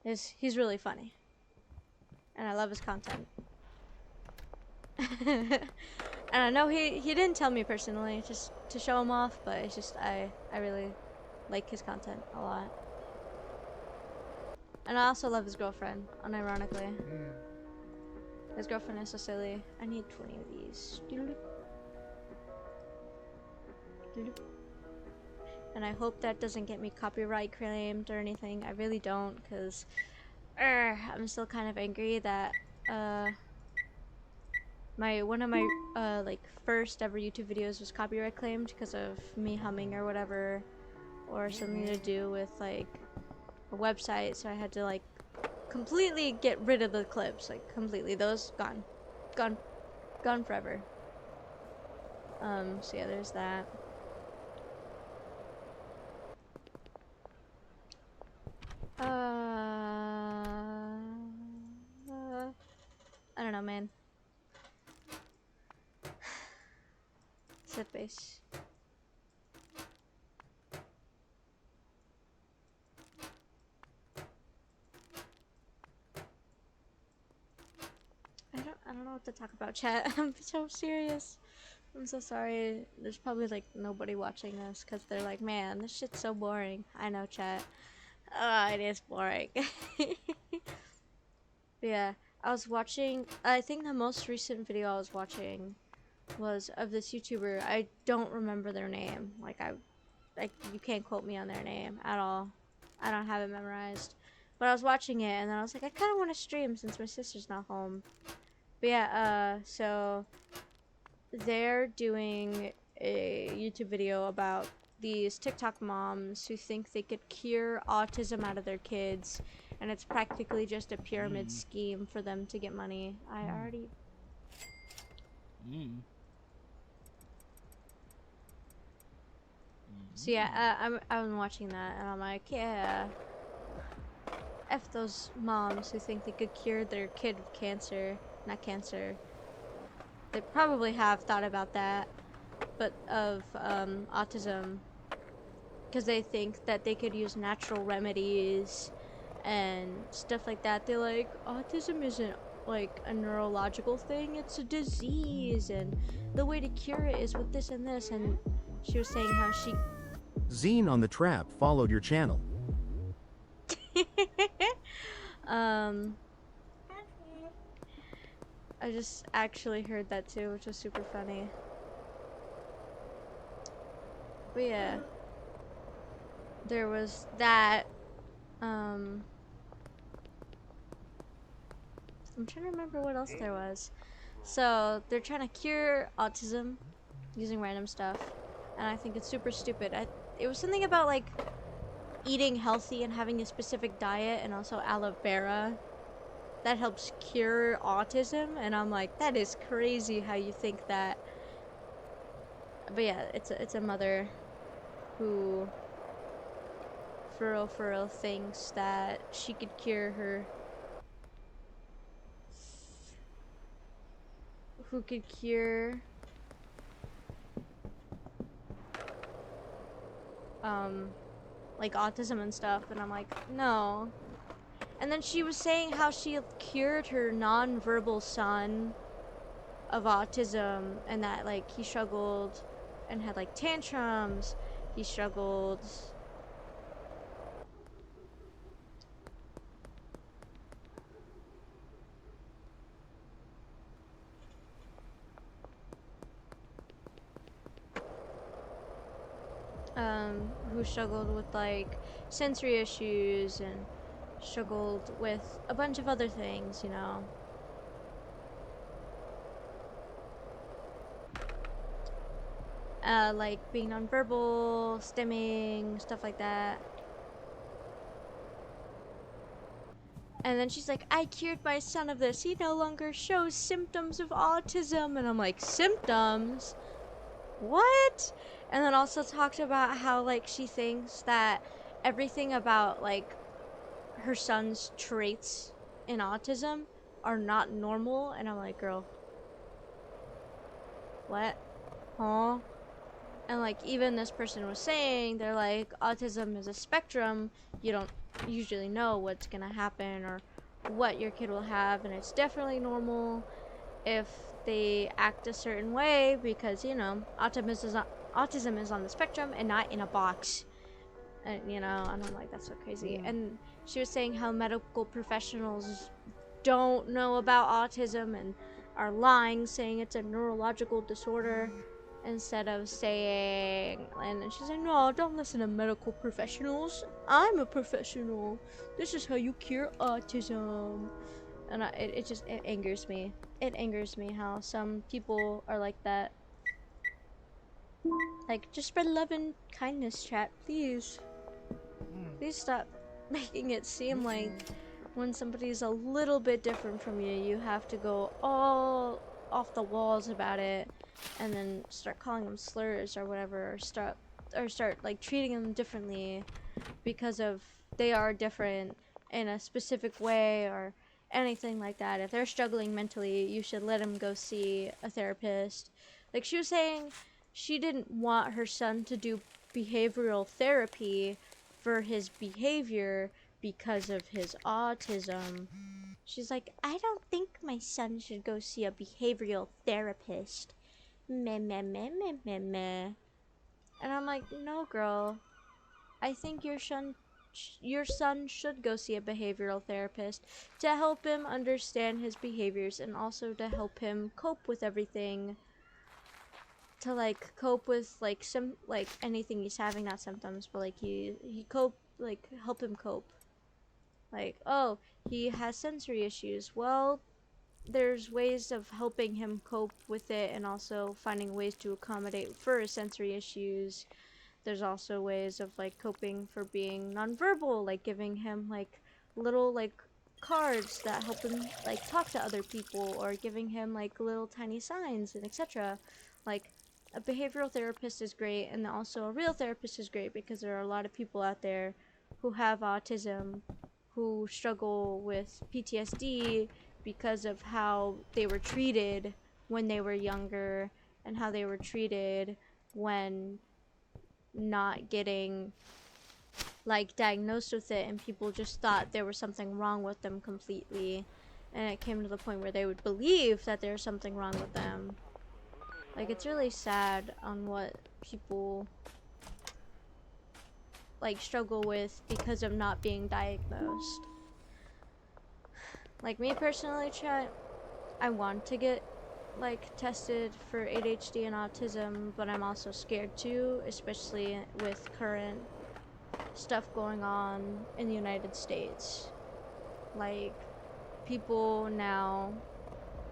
He's really funny. And I love his content. And I know he didn't tell me personally just to show him off, but it's just I really like his content a lot. And I also love his girlfriend, unironically. His girlfriend is so silly. I need 20 of these. And I hope that doesn't get me copyright claimed or anything. I really don't, because I'm still kind of angry that one of my like first ever YouTube videos was copyright claimed because of me humming or whatever, or something to do with like a website, so I had to like completely get rid of the clips, like completely. Those gone, gone, gone forever. So yeah, there's that. I don't know, man. Set base. I don't know what to talk about, chat. I'm so serious. I'm so sorry. There's probably like nobody watching this because they're like, man, this shit's so boring. I know, chat. It is boring. Yeah, I was watching. I think the most recent video I was watching was of this YouTuber. I don't remember their name. Like you can't quote me on their name at all. I don't have it memorized. But I was watching it and then I was like, I kind of want to stream since my sister's not home. But yeah, so they're doing a YouTube video about these TikTok moms who think they could cure autism out of their kids, and it's practically just a pyramid scheme for them to get money. I already. So yeah, I've been watching that, and I'm like, yeah, f those moms who think they could cure their kid of cancer, not cancer. They probably have thought about that, but of autism, because they think that they could use natural remedies and stuff like that. They're like, autism isn't like a neurological thing, it's a disease, and the way to cure it is with this and this. And she was saying how she
Zine on the Trap followed your channel.
I just actually heard that too, which was super funny. But yeah, there was that. I'm trying to remember what else there was. So they're trying to cure autism using random stuff, and I think it's super stupid. It was something about like eating healthy and having a specific diet, and also aloe vera that helps cure autism, and I'm like, that is crazy how you think that. But yeah, it's a mother who for real thinks that she could cure her, who could cure like autism and stuff, and I'm like, no. And then she was saying how she cured her non-verbal son of autism, and that like he struggled and had like tantrums, he struggled who struggled with like sensory issues and struggled with a bunch of other things, you know. Like being nonverbal, stimming, stuff like that. And then she's like, I cured my son of this. He no longer shows symptoms of autism. And I'm like, symptoms? What? And then also talked about how like she thinks that everything about like her son's traits in autism are not normal. And I'm like, girl, what? Huh? And like even this person was saying, they're like, autism is a spectrum. You don't usually know what's gonna happen or what your kid will have, and it's definitely normal if they act a certain way, because you know autism is on the spectrum and not in a box. And you know, and I'm like, that's so crazy. And she was saying how medical professionals don't know about autism and are lying, saying it's a neurological disorder instead of saying. And then she's like, no, don't listen to medical professionals, I'm a professional, this is how you cure autism. And it angers me. It angers me how some people are like that. Like, just spread love and kindness, chat, please. Please stop making it seem like when somebody's a little bit different from you, you have to go all off the walls about it and then start calling them slurs or whatever, or start like treating them differently because of they are different in a specific way or anything like that. If they're struggling mentally, you should let them go see a therapist. Like she was saying, she didn't want her son to do behavioral therapy for his behavior because of his autism. She's like, I don't think my son should go see a behavioral therapist. Meh, meh, meh, meh, meh, meh. And I'm like, no, girl. I think your son should go see a behavioral therapist to help him understand his behaviors and also to help him cope with everything, to like cope with like some like anything he's having, not symptoms, but like he cope, like help him cope. Like, oh, he has sensory issues, well, there's ways of helping him cope with it and also finding ways to accommodate for his sensory issues. There's also ways of like coping for being nonverbal, like giving him like little like cards that help him like talk to other people, or giving him like little tiny signs and etc. Like a behavioral therapist is great, and also a real therapist is great, because there are a lot of people out there who have autism who struggle with PTSD because of how they were treated when they were younger and how they were treated when not getting like diagnosed with it, and people just thought there was something wrong with them completely, and it came to the point where they would believe that there's something wrong with them. Like, it's really sad on what people like struggle with because of not being diagnosed. Like me personally, chat, I want to get like tested for ADHD and autism, but I'm also scared too, especially with current stuff going on in the United States. Like, people now,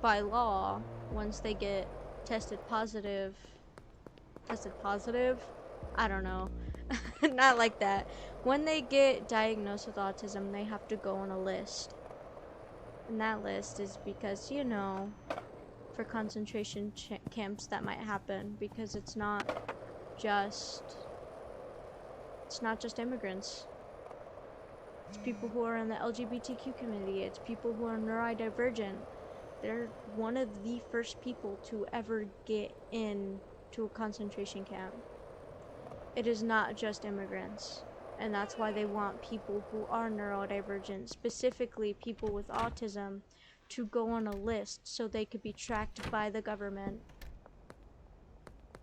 by law, once they get tested positive, I don't know, not like that. When they get diagnosed with autism, they have to go on a list. And that list is because, for concentration camps that might happen, because just it's not just immigrants. It's people who are in the LGBTQ community. It's people who are neurodivergent. They're one of the first people to ever get into a concentration camp. It is not just immigrants. And that's why they want people who are neurodivergent, specifically people with autism, to go on a list so they could be tracked by the government.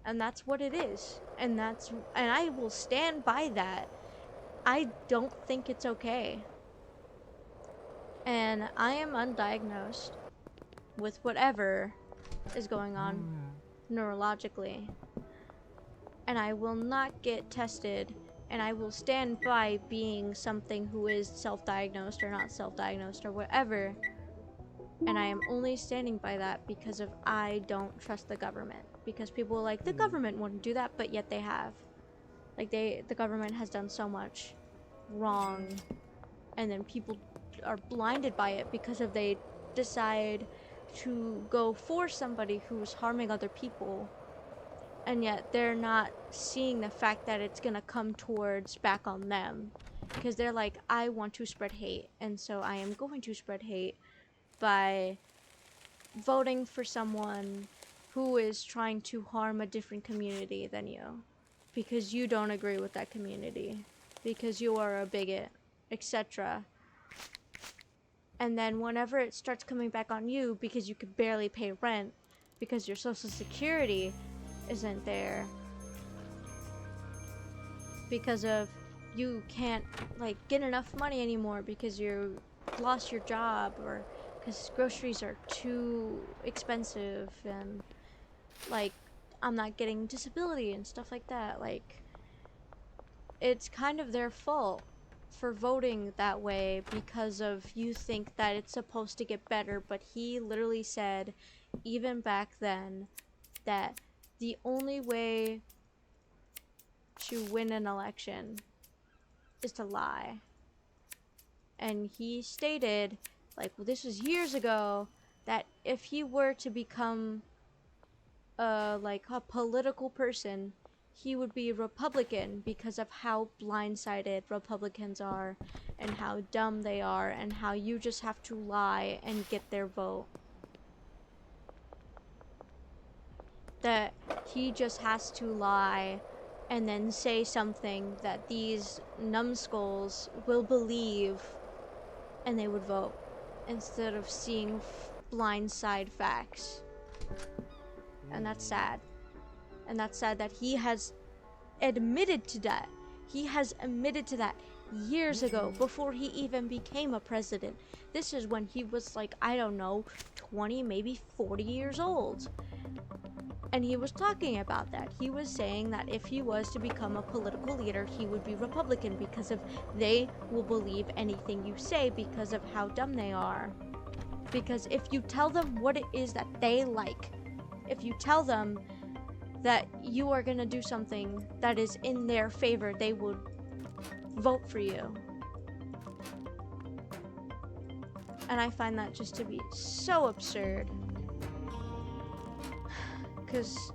And that's what it is. And I will stand by that. I don't think it's okay. And I am undiagnosed with whatever is going on neurologically. And I will not get tested, and I will stand by being something who is self-diagnosed or not self-diagnosed or whatever. And I am only standing by that because of I don't trust the government. Because people are like, the government wouldn't do that, but yet they have. Like, the government has done so much wrong, and then people are blinded by it because of they decide to go for somebody who's harming other people, and yet they're not seeing the fact that it's gonna come towards back on them, because they're like, I want to spread hate, and so I am going to spread hate by voting for someone who is trying to harm a different community than you, because you don't agree with that community, because you are a bigot, etc. And then whenever it starts coming back on you because you could barely pay rent, because your social security isn't there, because of you can't like get enough money anymore because you lost your job, or because groceries are too expensive, and like I'm not getting disability and stuff like that, like it's kind of their fault for voting that way because of you think that it's supposed to get better. But he literally said, even back then, that the only way to win an election is to lie. and he stated, like, well, this was years ago, that if he were to become like a political person, he would be a Republican because of how blindsided Republicans are and how dumb they are and how you just have to lie and get their vote. That he just has to lie and then say something that these numbskulls will believe and they would vote instead of seeing blindside facts. And that's sad. And that's sad that he has admitted to that. He has admitted to that years ago, before he even became a president. This is when he was like, I don't know, 20, maybe 40 years old. And he was talking about that. He was saying that if he was to become a political leader, he would be Republican because of they will believe anything you say because of how dumb they are. Because if you tell them what it is that they like, if you tell them that you are gonna do something that is in their favor, they would vote for you. And I find that just to be so absurd. Because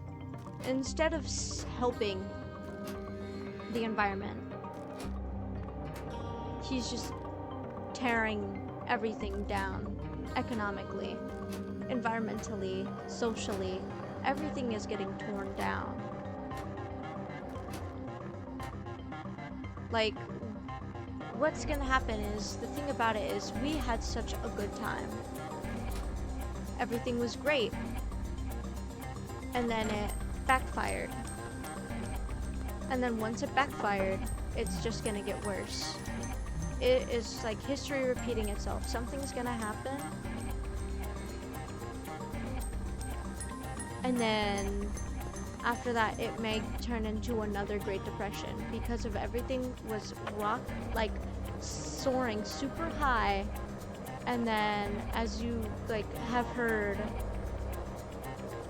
instead of helping the environment, he's just tearing everything down economically, environmentally, socially. Everything is getting torn down. Like, what's gonna happen is, the thing about it is, we had such a good time. Everything was great. And then it backfired. And then once it backfired, it's just gonna get worse. It is like history repeating itself. Something's gonna happen. And then after that, it may turn into another Great Depression because of everything was like soaring super high. And then, as you like have heard,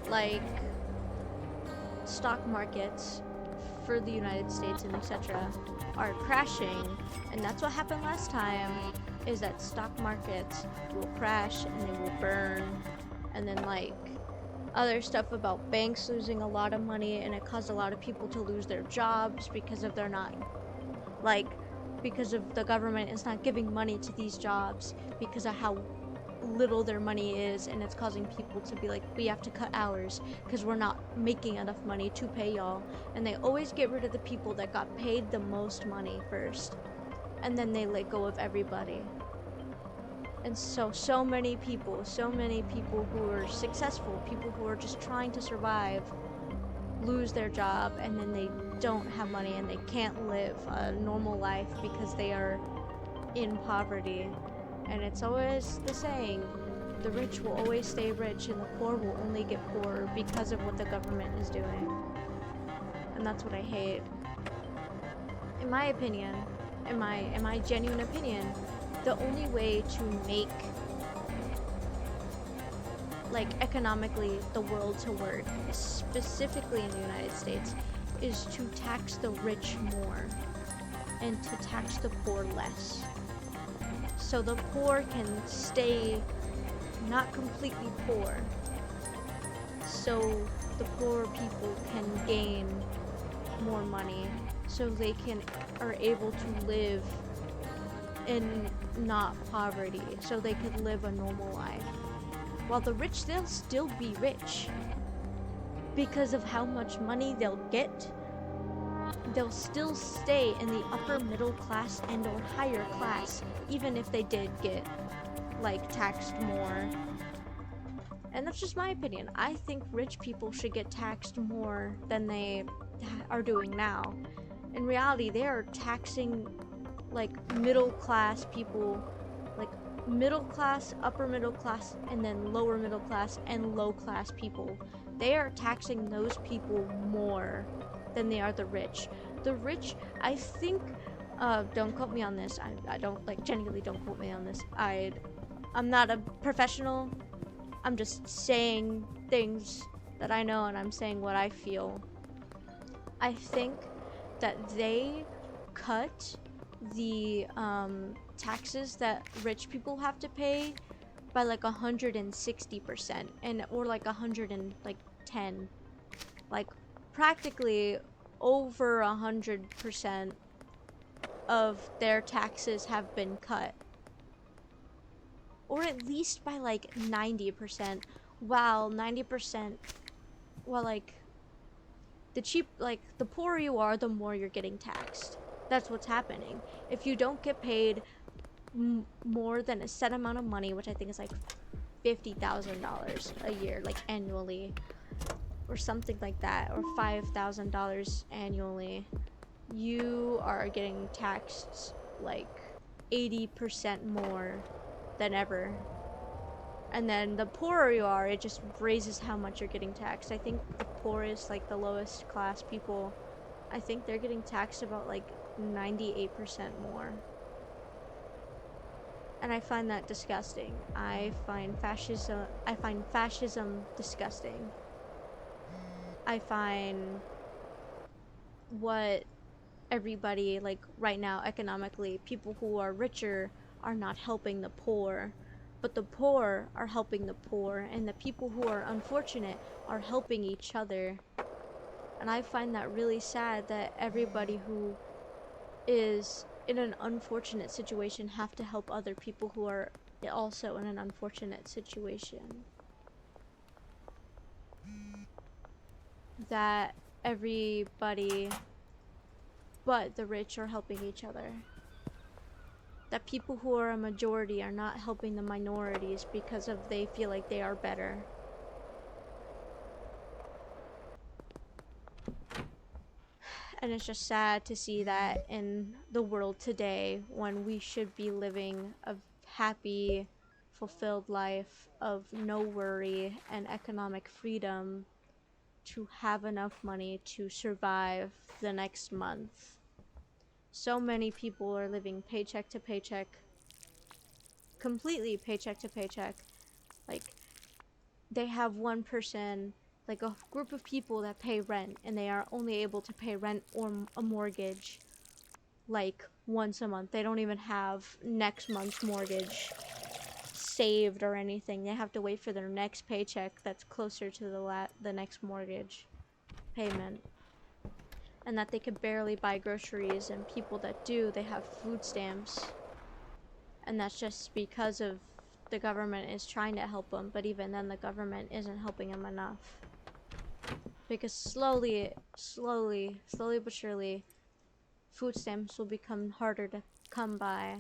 like stock markets for the United States and etc. are crashing, and that's what happened last time, is that stock markets will crash and they will burn, and then like other stuff about banks losing a lot of money, and it caused a lot of people to lose their jobs because of because of the government is not giving money to these jobs because of how little their money is, and it's causing people to be like, we have to cut hours because we're not making enough money to pay y'all. And they always get rid of the people that got paid the most money first, and then they let go of everybody. And so many people who are successful, people who are just trying to survive, lose their job, and then they don't have money and they can't live a normal life because they are in poverty. And it's always the saying, the rich will always stay rich and the poor will only get poorer because of what the government is doing. And that's what I hate. In my opinion, in my genuine opinion, the only way to make like economically the world to work, specifically in the United States, is to tax the rich more and to tax the poor less. So the poor can stay not completely poor. So the poor people can gain more money, so they are able to live in not poverty, so they could live a normal life. While the rich, they'll still be rich because of how much money they'll get. They'll still stay in the upper middle class and or higher class, even if they did get like taxed more. And that's just my opinion. I think rich people should get taxed more than they are doing now. In reality, they are taxing like middle class people, like middle class, upper middle class, and then lower middle class and low class people. They are taxing those people more than they are the rich. The rich, I think, don't quote me on this. I don't, like, genuinely don't quote me on this. I'm not a professional. I'm just saying things that I know, and I'm saying what I feel. I think that they cut the taxes that rich people have to pay by like 160% and or like 110, like practically over 100% of their taxes have been cut, or at least by like 90%, while 90%, while like the poorer you are, the more you're getting taxed. That's what's happening. If you don't get paid more than a set amount of money, which I think is like $50,000 a year, like annually, or something like that, or $5,000 annually, you are getting taxed like 80% more than ever. And then the poorer you are, it just raises how much you're getting taxed. I think the poorest, like the lowest class people, I think they're getting taxed about like 98% more. And I find that disgusting. I find fascism disgusting. I find what everybody, like right now economically, people who are richer are not helping the poor, but the poor are helping the poor, and the people who are unfortunate are helping each other. And I find that really sad that everybody who is in an unfortunate situation have to help other people who are also in an unfortunate situation. That everybody but the rich are helping each other. That people who are a majority are not helping the minorities because of they feel like they are better. And it's just sad to see that in the world today, when we should be living a happy, fulfilled life of no worry and economic freedom, to have enough money to survive the next month. So many people are living paycheck to paycheck, completely paycheck to paycheck. Like, they have one person, like a group of people that pay rent, and they are only able to pay rent or a mortgage like once a month. They don't even have next month's mortgage saved or anything. They have to wait for their next paycheck that's closer to the next mortgage payment. And that they could barely buy groceries, and people that do, they have food stamps. And that's just because of the government is trying to help them, but even then the government isn't helping them enough. Because slowly but surely, food stamps will become harder to come by.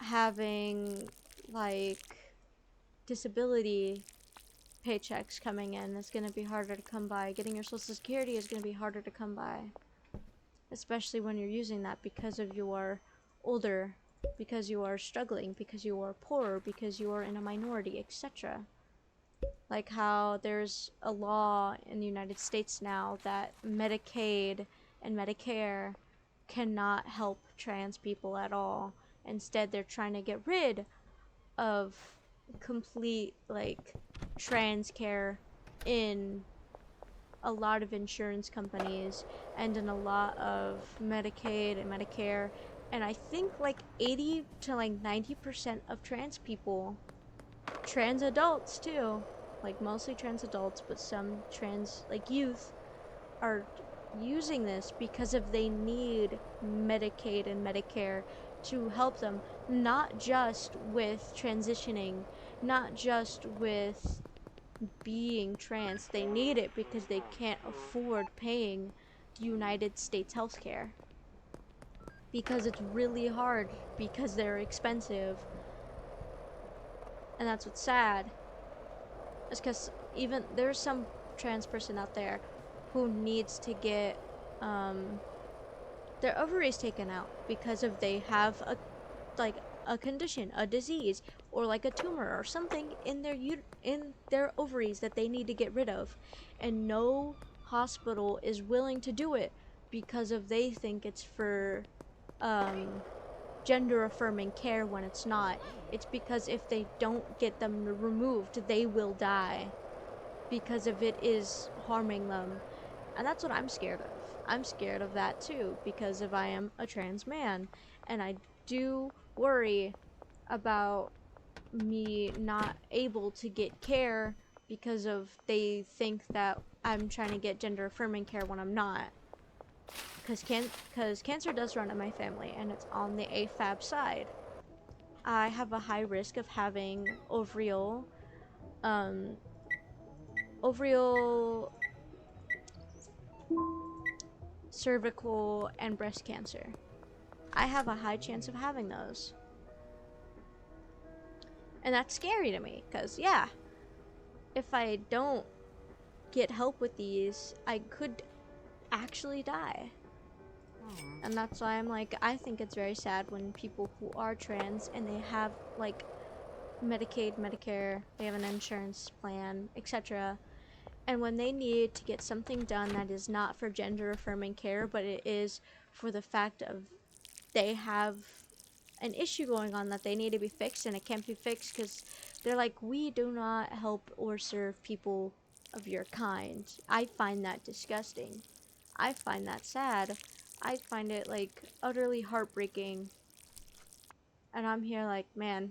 Having, like, disability paychecks coming in is going to be harder to come by. Getting your social security is going to be harder to come by. Especially when you're using that because of you are older, because you are struggling, because you are poor, because you are in a minority, etc. Like how there's a law in the United States now that Medicaid and Medicare cannot help trans people at all. Instead, they're trying to get rid of complete, like, trans care in a lot of insurance companies and in a lot of Medicaid and Medicare. And I think like 80 to like 90% of trans people, trans adults too, like mostly trans adults, but some trans like youth, are using this because of they need Medicaid and Medicare to help them, not just with transitioning, not just with being trans. They need it because they can't afford paying United States healthcare, because it's really hard, because they're expensive. And that's what's sad, is because even there's some trans person out there who needs to get their ovaries taken out because of they have a condition, a disease, or like a tumor or something in their ovaries that they need to get rid of, and no hospital is willing to do it because of they think it's for gender affirming care when it's not. It's because if they don't get them removed, they will die because of it is harming them. And that's what I'm scared of. I'm scared of that too, because if I am a trans man, and I do worry about me not able to get care because of they think that I'm trying to get gender affirming care when I'm not. Because cancer does run in my family, and it's on the AFAB side. I have a high risk of having um, ovarial, cervical, and breast cancer. I have a high chance of having those. And that's scary to me, because, yeah, if I don't get help with these, I could actually die. And that's why I'm like, I think it's very sad when people who are trans and they have like Medicaid, Medicare, they have an insurance plan, etc. And when they need to get something done that is not for gender affirming care, but it is for the fact of they have an issue going on that they need to be fixed, and it can't be fixed because they're like, we do not help or serve people of your kind. I find that disgusting. I find that sad. I find it like utterly heartbreaking. And I'm here like, man,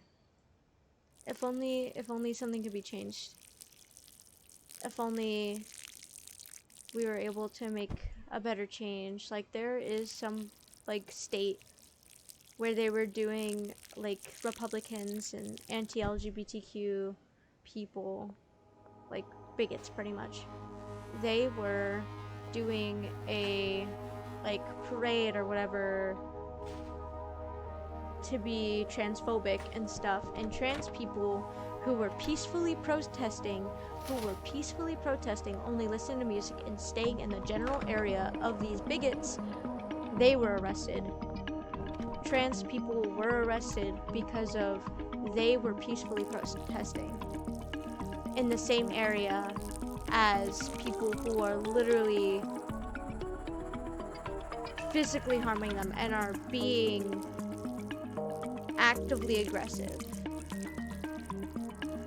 if only something could be changed. If only we were able to make a better change. Like, there is some like state where they were doing like Republicans and anti-LGBTQ people, like bigots pretty much. They were doing a like parade or whatever to be transphobic and stuff, and trans people who were peacefully protesting only listening to music and staying in the general area of these bigots, they were arrested. Trans people were arrested because of they were peacefully protesting in the same area as people who are literally physically harming them and are being actively aggressive.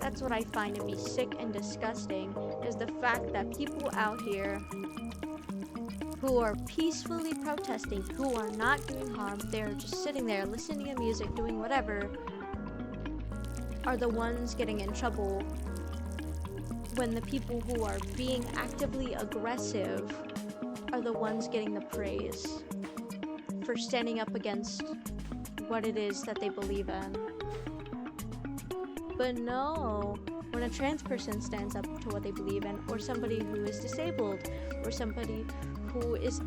That's what I find to be sick and disgusting, is the fact that people out here who are peacefully protesting, who are not doing harm, they're just sitting there listening to music, doing whatever, are the ones getting in trouble when the people who are being actively aggressive are the ones getting the praise for standing up against what it is that they believe in. But no, when a trans person stands up to what they believe in, or somebody who is disabled, or somebody who is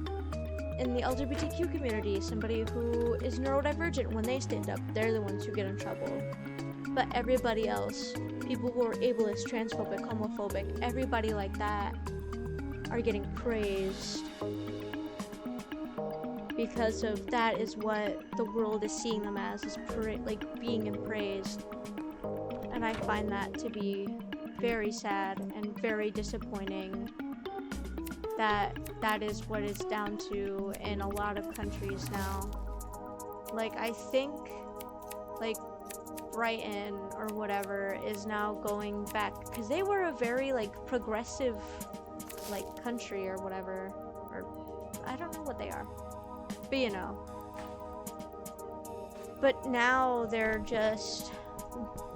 in the LGBTQ community, somebody who is neurodivergent, when they stand up, they're the ones who get in trouble. But everybody else, people who are ableist, transphobic, homophobic, everybody like that are getting praised because of that is what the world is seeing them as, is like being praised. And I find that to be very sad and very disappointing that is what it's down to in a lot of countries now. Like, I think like Brighton or whatever is now going back, because they were a very like progressive like country or whatever, or I don't know what they are, but you know. But now they're just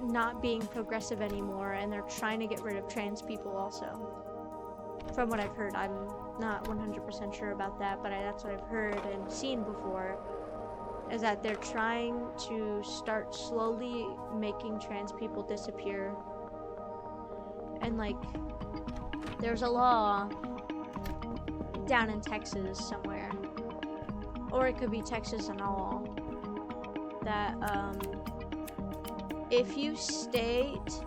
not being progressive anymore, and they're trying to get rid of trans people also. From what I've heard, I'm not 100% sure about that, but that's what I've heard and seen before, is that they're trying to start slowly making trans people disappear. And like, there's a law down in Texas somewhere, or it could be Texas and all, that if you state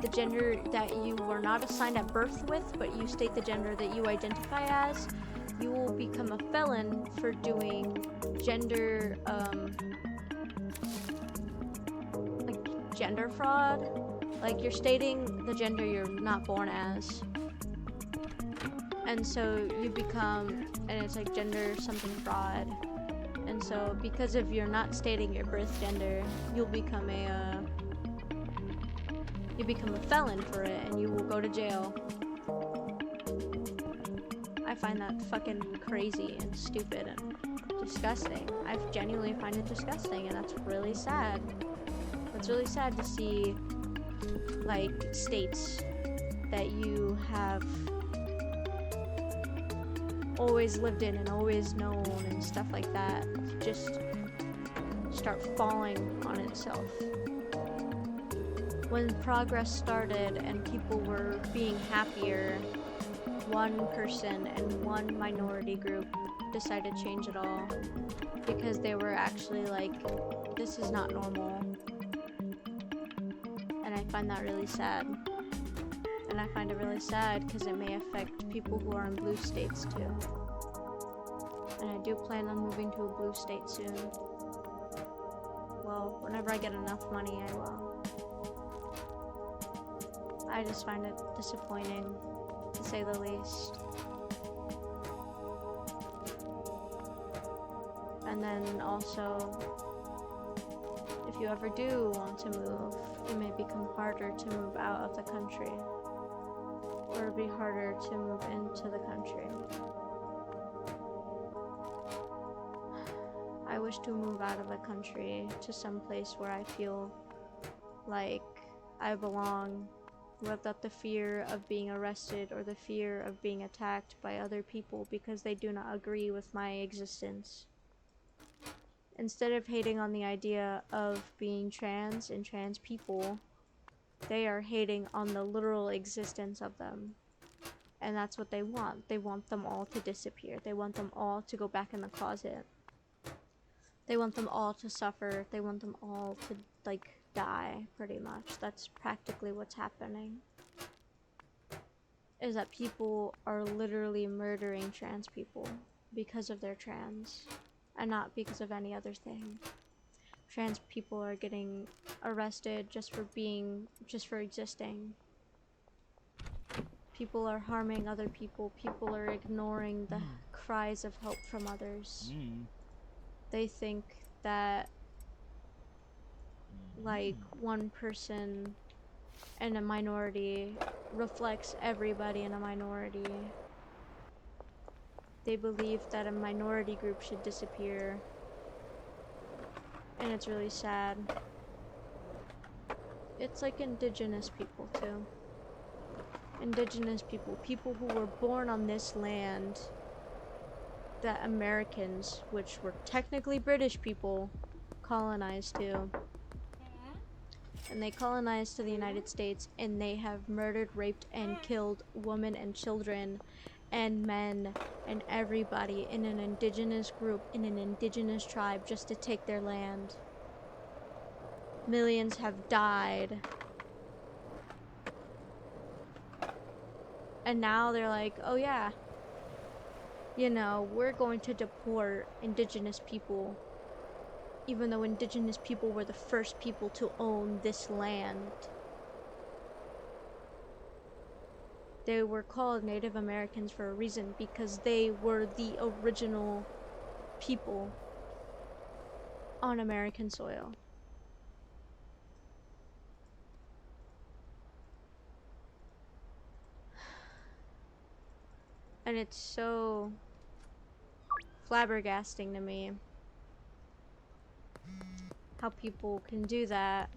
the gender that you were not assigned at birth with, but you state the gender that you identify as, you will become a felon for doing gender, like gender fraud. Like, you're stating the gender you're not born as. And so you become, and it's like gender something fraud. And so because of you're not stating your birth gender, you'll become a felon for it, and you will go to jail. I find that fucking crazy and stupid and disgusting. I genuinely find it disgusting, and that's really sad. It's really sad to see, like, states that you have always lived in and always known and stuff like that just start falling on itself. When progress started and people were being happier, one person and one minority group decided to change it all because they were actually like, this is not normal. And I find that really sad. And I find it really sad because it may affect people who are in blue states too. And I do plan on moving to a blue state soon. Well, whenever I get enough money, I will. I just find it disappointing, to say the least. And then also, if you ever do want to move, it may become harder to move out of the country. Or it'll be harder to move into the country. I wish to move out of the country to some place where I feel like I belong, without the fear of being arrested or the fear of being attacked by other people because they do not agree with my existence. Instead of hating on the idea of being trans and trans people, they are hating on the literal existence of them. And that's what they want. They want them all to disappear. They want them all to go back in the closet. They want them all to suffer. They want them all to, like, die, pretty much. That's practically what's happening. Is that people are literally murdering trans people because of their trans, and not because of any other thing. Trans people are getting arrested just for existing. People are harming other people. People are ignoring the cries of help from others. They think that, like, one person in a minority reflects everybody in a minority. They believe that a minority group should disappear. And it's really sad. It's like indigenous people too. Indigenous people, people who were born on this land that Americans, which were technically British people, colonized to. And they colonized to the United States, and they have murdered, raped, and killed women and children and men and everybody in an indigenous group, in an indigenous tribe, just to take their land. Millions have died. And now they're like, oh yeah, you know, we're going to deport indigenous people, even though indigenous people were the first people to own this land. They were called Native Americans for a reason, because they were the original people on American soil. And it's so flabbergasting to me how people can do that.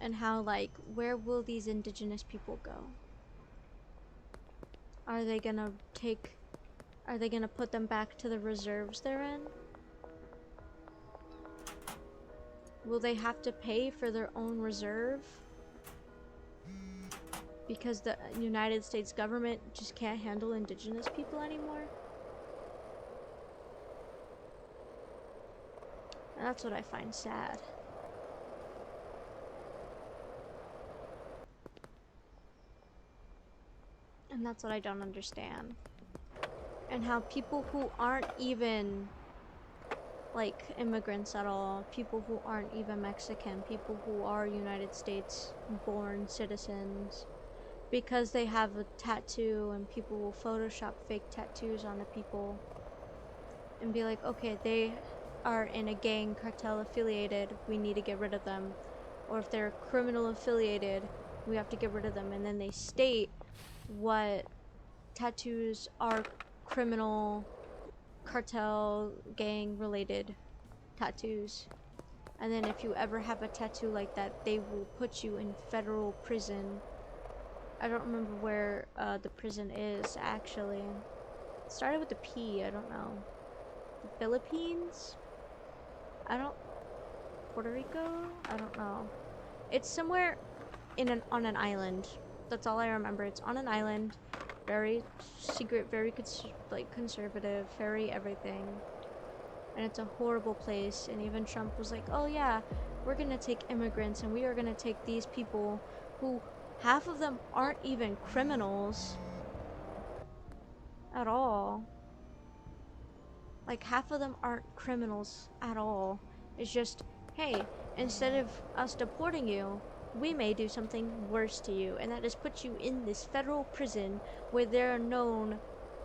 And how, like, where will these indigenous people go? Are they gonna put them back to the reserves they're in? Will they have to pay for their own reserve? Because the United States government just can't handle indigenous people anymore? And that's what I find sad. And that's what I don't understand. And how people who aren't even, like, immigrants at all, people who aren't even Mexican, people who are United States born citizens, because they have a tattoo, and people will Photoshop fake tattoos on the people and be like, okay, they are in a gang cartel affiliated, we need to get rid of them. Or if they're criminal affiliated, We have to get rid of them. And then they state what tattoos are criminal, cartel, gang related tattoos. And then if you ever have a tattoo like that, they will put you in federal prison. I don't remember where the prison is actually. It started with a P, I don't know. The Philippines? Puerto Rico? I don't know. It's somewhere on an island. That's all I remember. It's on an island, very secret, very conservative, very everything. And it's a horrible place. And even Trump was like, "Oh yeah, we're gonna take immigrants and we are gonna take these people who half of them aren't even criminals at all. Like half of them aren't criminals at all. It's just, hey, instead of us deporting you, we may do something worse to you, and that is put you in this federal prison where they're known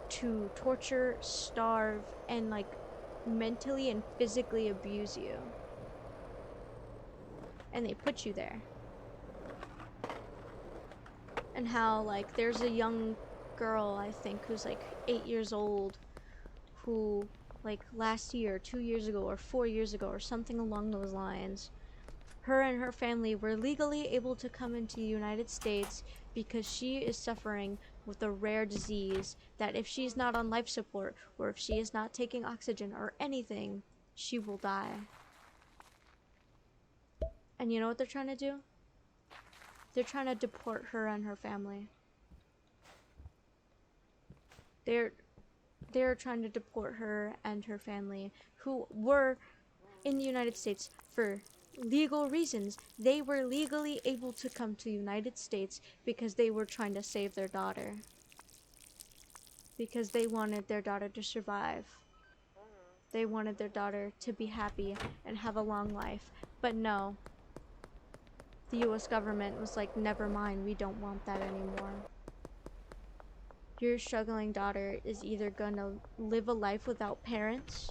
to torture, starve, and like mentally and physically abuse you. And they put you there." And how like there's a young girl, I think, who's like 8 years old, who like last year, 2 years ago, or 4 years ago, or something along those lines, her and her family were legally able to come into the United States because she is suffering with a rare disease that if she's not on life support, or if she is not taking oxygen or anything, she will die. And you know what they're trying to do? They're trying to deport her and her family. They're trying to deport her and her family, who were in the United States for legal reasons. They were legally able to come to the United States because they were trying to save their daughter. Because they wanted their daughter to survive. They wanted their daughter to be happy and have a long life. But no. The US government was like, never mind, we don't want that anymore. Your struggling daughter is either gonna live a life without parents,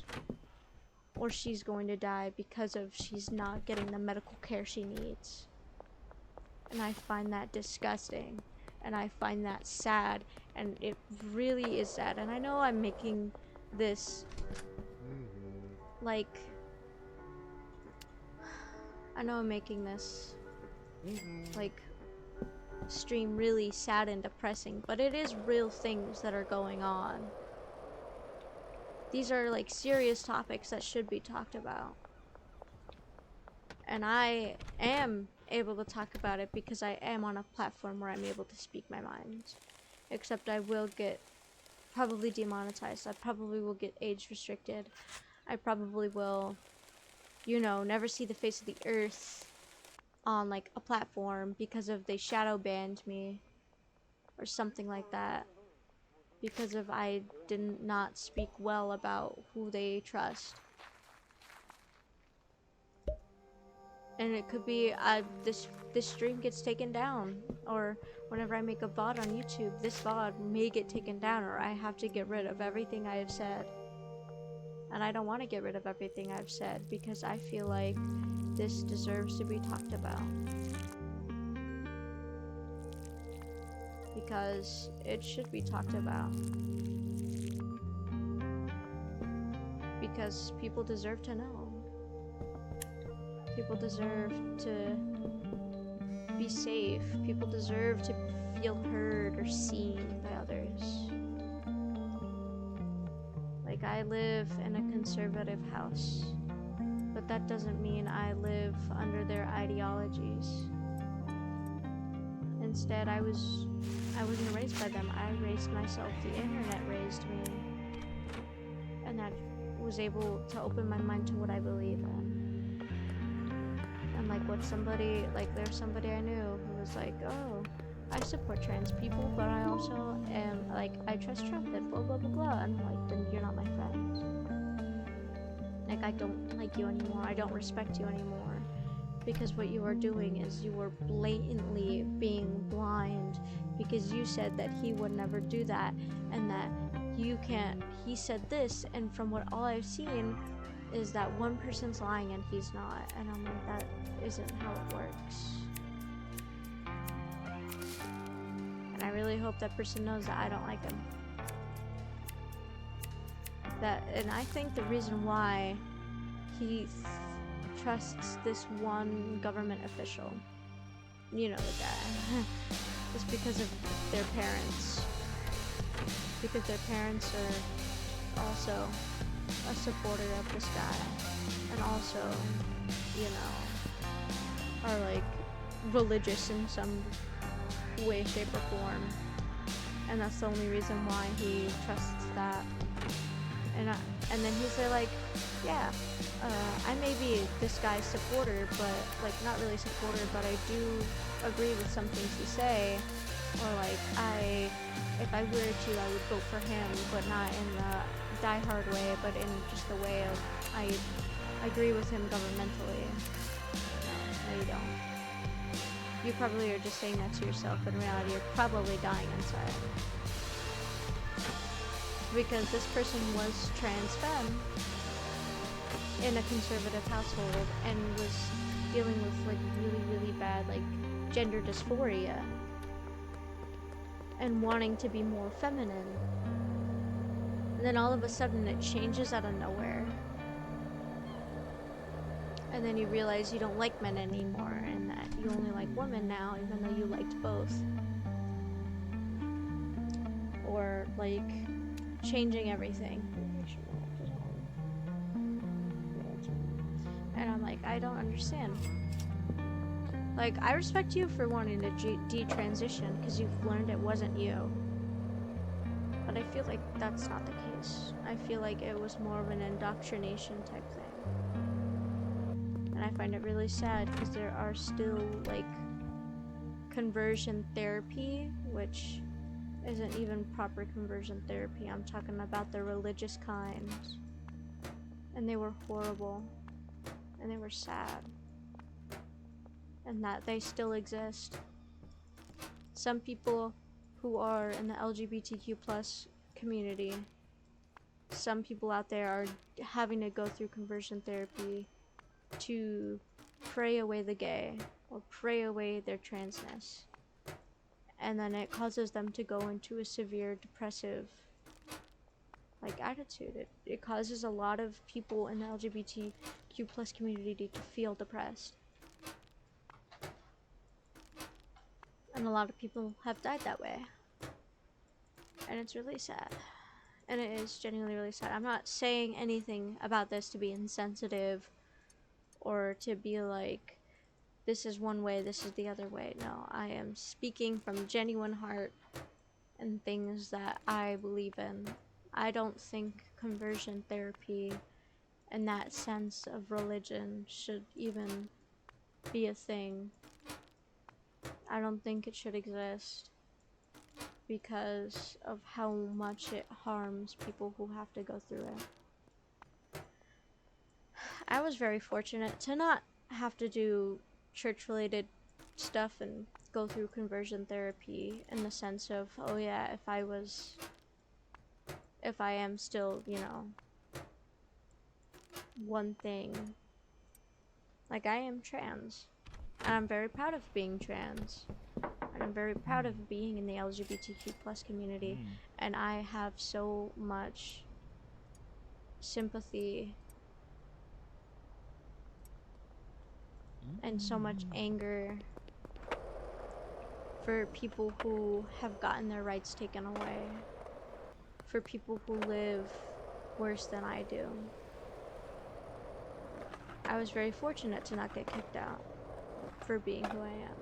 or she's going to die because of she's not getting the medical care she needs. And I find that disgusting, and I find that sad, and it really is sad. And I know I'm making this like, I know I'm making this like stream really sad and depressing, but it is real things that are going on. These are like serious topics that should be talked about. And I am able to talk about it because I am on a platform where I'm able to speak my mind. Except I will get probably demonetized. I probably will get age restricted. I probably will, you know, never see the face of the earth on like a platform because of they shadow banned me or something like that, because of I did not speak well about who they trust. And it could be this stream gets taken down, or whenever I make a VOD on YouTube, this VOD may get taken down, or I have to get rid of everything I have said. And I don't want to get rid of everything I've said because I feel like this deserves to be talked about. Because it should be talked about. Because people deserve to know. People deserve to be safe. People deserve to feel heard or seen by others. Like, I live in a conservative house, but that doesn't mean I live under their ideologies. Instead, I wasn't raised by them. I raised myself. The internet raised me. And that was able to open my mind to what I believe in. And like what somebody, like there's somebody I knew who was like, oh, I support trans people, but I also am, like, I trust Trump and blah blah blah blah. And I'm like, then you're not my friend. Like, I don't like you anymore. I don't respect you anymore. Because what you are doing is you are blatantly being blind, because you said that he would never do that, and that you can't, he said this, and from what all I've seen is that one person's lying and he's not. And I'm like, that isn't how it works. And I really hope that person knows that I don't like him. And I think the reason why he trusts this one government official, you know the guy, is because of their parents. Because their parents are also a supporter of this guy, and also, you know, are like religious in some way, shape, or form, and that's the only reason why he trusts that. And then he's like, yeah, I may be this guy's supporter, but like not really supporter, but I do agree with some things you say, or like if I were to, I would vote for him, but not in the die-hard way, but in just the way of I agree with him governmentally. No, you don't. You probably are just saying that to yourself, but in reality you're probably dying inside. Because this person was trans femme in a conservative household and was dealing with like really bad like gender dysphoria and wanting to be more feminine. And then all of a sudden it changes out of nowhere. And then you realize you don't like men anymore and that you only like women now, even though you liked both. Or like changing everything. And I'm like, I don't understand. Like, I respect you for wanting to detransition because you've learned it wasn't you. But I feel like that's not the case. I feel like it was more of an indoctrination type thing. And I find it really sad because there are still, like, conversion therapy, which isn't even proper conversion therapy. I'm talking about the religious kind. And they were horrible. And they were sad. And that they still exist. Some people who are in the LGBTQ plus community, some people out there are having to go through conversion therapy to pray away the gay or pray away their transness. And then it causes them to go into a severe depressive like attitude. It causes a lot of people in the LGBTQ plus community to feel depressed. And a lot of people have died that way. And it's really sad. And it is genuinely really sad. I'm not saying anything about this to be insensitive or to be like, this is one way, this is the other way. No, I am speaking from genuine heart and things that I believe in. I don't think conversion therapy and that sense of religion should even be a thing. I don't think it should exist because of how much it harms people who have to go through it. I was very fortunate to not have to do church-related stuff and go through conversion therapy in the sense of, oh yeah, if I am still, you know, one thing. Like, I am trans. And I'm very proud of being trans. And I'm very proud of being in the LGBTQ plus community. And I have so much sympathy and so much anger for people who have gotten their rights taken away. For people who live worse than I do. I was very fortunate to not get kicked out for being who I am.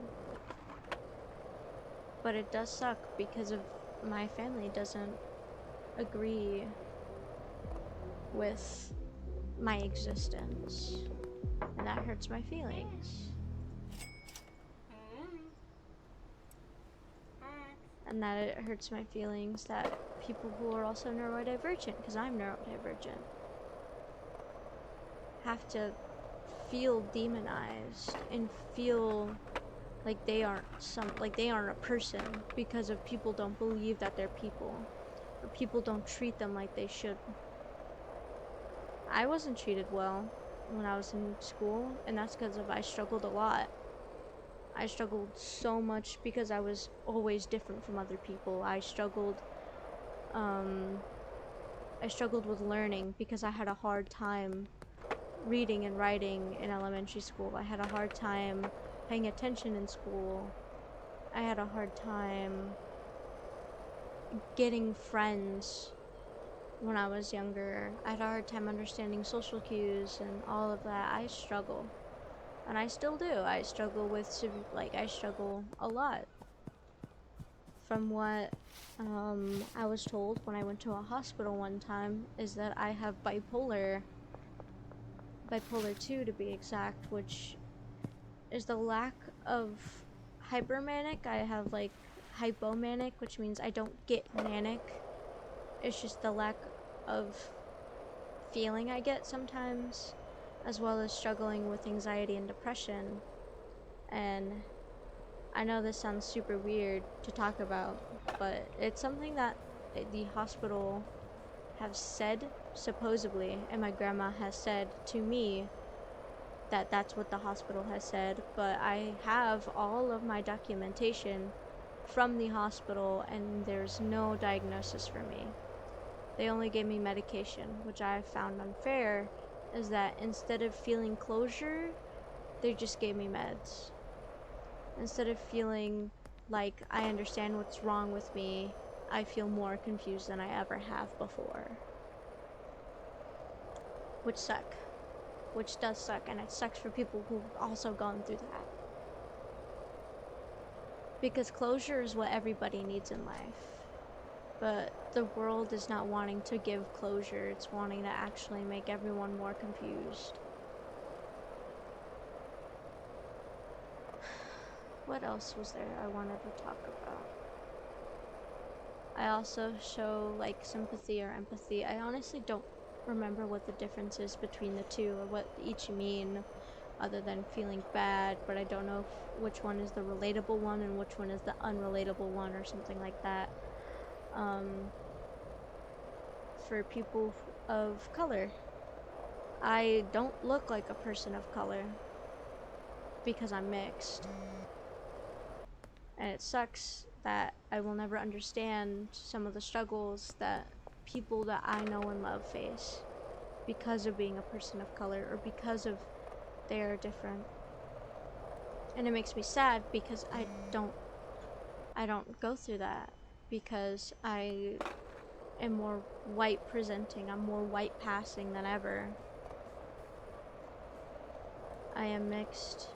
But it does suck because of my family doesn't agree with my existence. And that hurts my feelings. And that it hurts my feelings that people who are also neurodivergent, because I'm neurodivergent, have to feel demonized and feel like they aren't a person because of people don't believe that they're people, or people don't treat them like they should. I wasn't treated well when I was in school, and that's because I struggled a lot. I struggled so much because I was always different from other people. Um, I struggled with learning because I had a hard time reading and writing in elementary school. I had a hard time paying attention in school. I had a hard time getting friends when I was younger. I had a hard time understanding social cues and all of that. I struggle. And I still do. I struggle with, I struggle a lot. From what I was told when I went to a hospital one time is that I have bipolar 2 to be exact, which is the lack of hypermanic. I have like hypomanic, which means I don't get manic. It's just the lack of feeling I get sometimes, as well as struggling with anxiety and depression. And I know this sounds super weird to talk about, but it's something that the hospital have said, supposedly, and my grandma has said to me that that's what the hospital has said, but I have all of my documentation from the hospital and there's no diagnosis for me. They only gave me medication, which I found unfair, is that instead of feeling closure, they just gave me meds. Instead of feeling like I understand what's wrong with me, I feel more confused than I ever have before. Which does suck, and it sucks for people who've also gone through that. Because closure is what everybody needs in life. But the world is not wanting to give closure, it's wanting to actually make everyone more confused. What else was there I wanted to talk about? I also show like sympathy or empathy. I honestly don't remember what the difference is between the two or what each mean, other than feeling bad, but I don't know which one is the relatable one and which one is the unrelatable one or something like that. For people of color, I don't look like a person of color because I'm mixed. And it sucks that I will never understand some of the struggles that people that I know and love face because of being a person of color or because of they are different. And it makes me sad because I don't go through that because I am more white presenting. I'm more white passing than ever. I am mixed.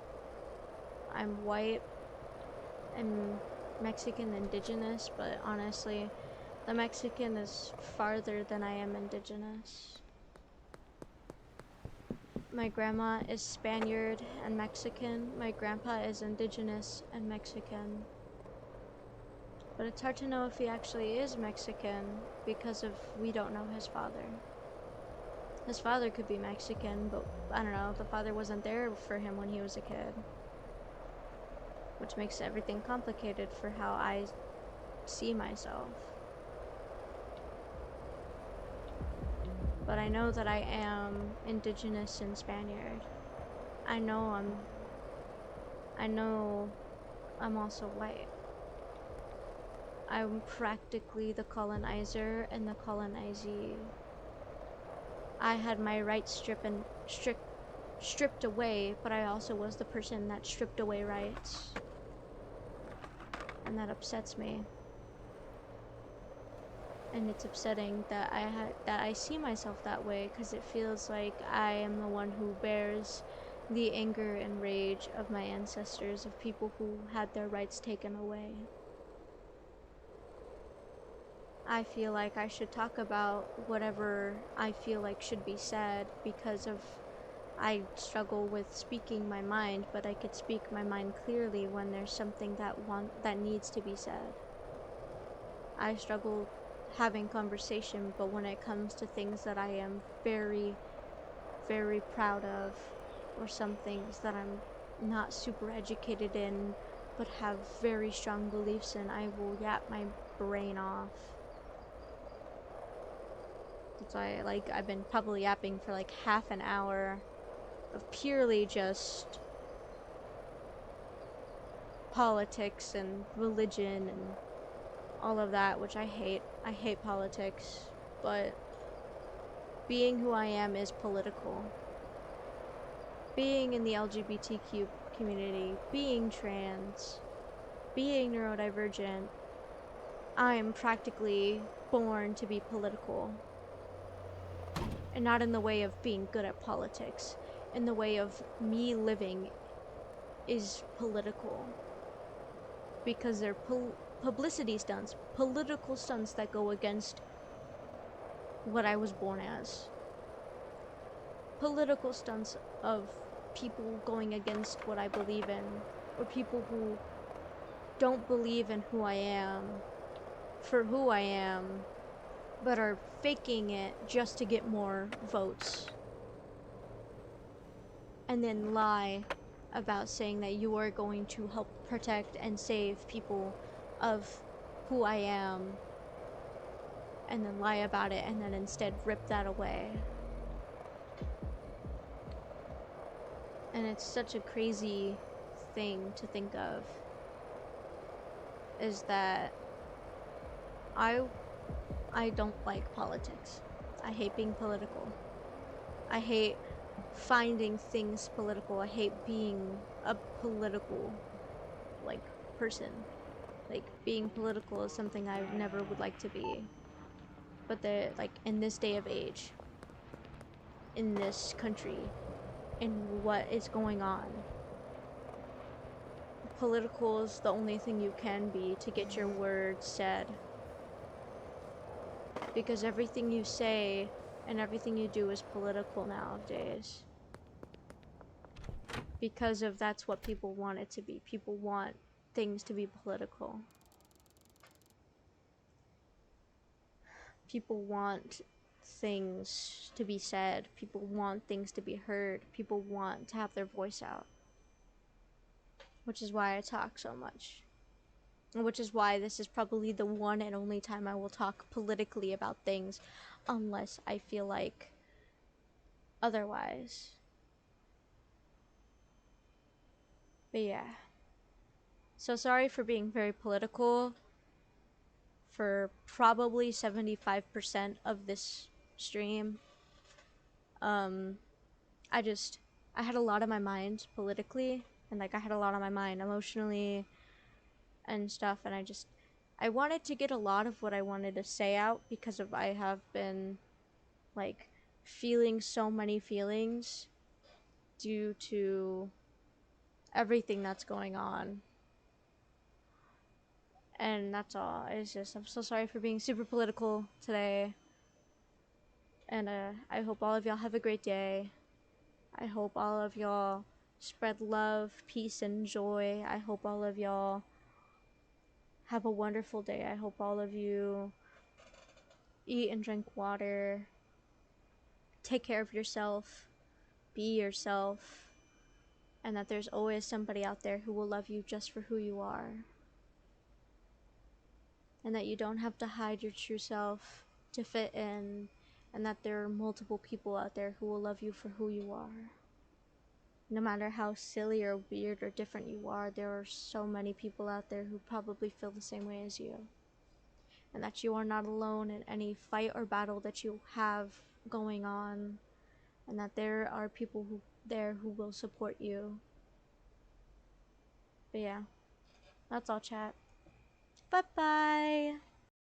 I'm white and Mexican indigenous, but honestly, the Mexican is farther than I am indigenous. My grandma is Spaniard and Mexican. My grandpa is indigenous and Mexican. But it's hard to know if he actually is Mexican because we don't know his father. His father could be Mexican, but I don't know, the father wasn't there for him when he was a kid. Which makes everything complicated for how I see myself. But I know that I am indigenous and Spaniard. I know I'm also white. I'm practically the colonizer and the colonizee. I had my rights stripped away, but I also was the person that stripped away rights. And that upsets me. And it's upsetting that I see myself that way, because it feels like I am the one who bears the anger and rage of my ancestors, of people who had their rights taken away. I feel like I should talk about whatever I feel like should be said because of I struggle with speaking my mind, but I could speak my mind clearly when there's something that needs to be said. I struggle having conversation, but when it comes to things that I am very, very proud of, or some things that I'm not super educated in, but have very strong beliefs in, I will yap my brain off. That's why, I've been probably yapping for like half an hour of purely just politics and religion and all of that, which I hate. I hate politics, but being who I am is political. Being in the LGBTQ community, being trans, being neurodivergent, I'm practically born to be political. And not in the way of being good at politics, in the way of me living is political. Because they're publicity stunts, political stunts that go against what I was born as. Political stunts of people going against what I believe in, or people who don't believe in who I am for who I am, but are faking it just to get more votes. And then lie about saying that you are going to help protect and save people of who I am, and then lie about it and then instead rip that away. And it's such a crazy thing to think of, is that I don't like politics. I hate being political. I hate finding things political. I hate being a political like person. Like being political is something I never would like to be. But the like in this day of age, in this country, in what is going on, political is the only thing you can be to get your words said. Because everything you say and everything you do is political nowadays. Because of that's what people want it to be. People want things to be political. People want things to be said. People want things to be heard. People want to have their voice out. Which is why I talk so much. Which is why this is probably the one and only time I will talk politically about things, unless I feel like otherwise. But yeah. So sorry for being very political for probably 75% of this stream. I had a lot on my mind politically, and like I had a lot on my mind emotionally and stuff, and I wanted to get a lot of what I wanted to say out because of I have been like feeling so many feelings due to everything that's going on. And that's all. It's just I'm so sorry for being super political today. And I hope all of y'all have a great day. I hope all of y'all spread love, peace, and joy. I hope all of y'all have a wonderful day. I hope all of you eat and drink water. Take care of yourself. Be yourself. And that there's always somebody out there who will love you just for who you are. And that you don't have to hide your true self to fit in. And that there are multiple people out there who will love you for who you are. No matter how silly or weird or different you are, there are so many people out there who probably feel the same way as you. And that you are not alone in any fight or battle that you have going on. And that there are people who will support you. But yeah, that's all, chat. Bye bye!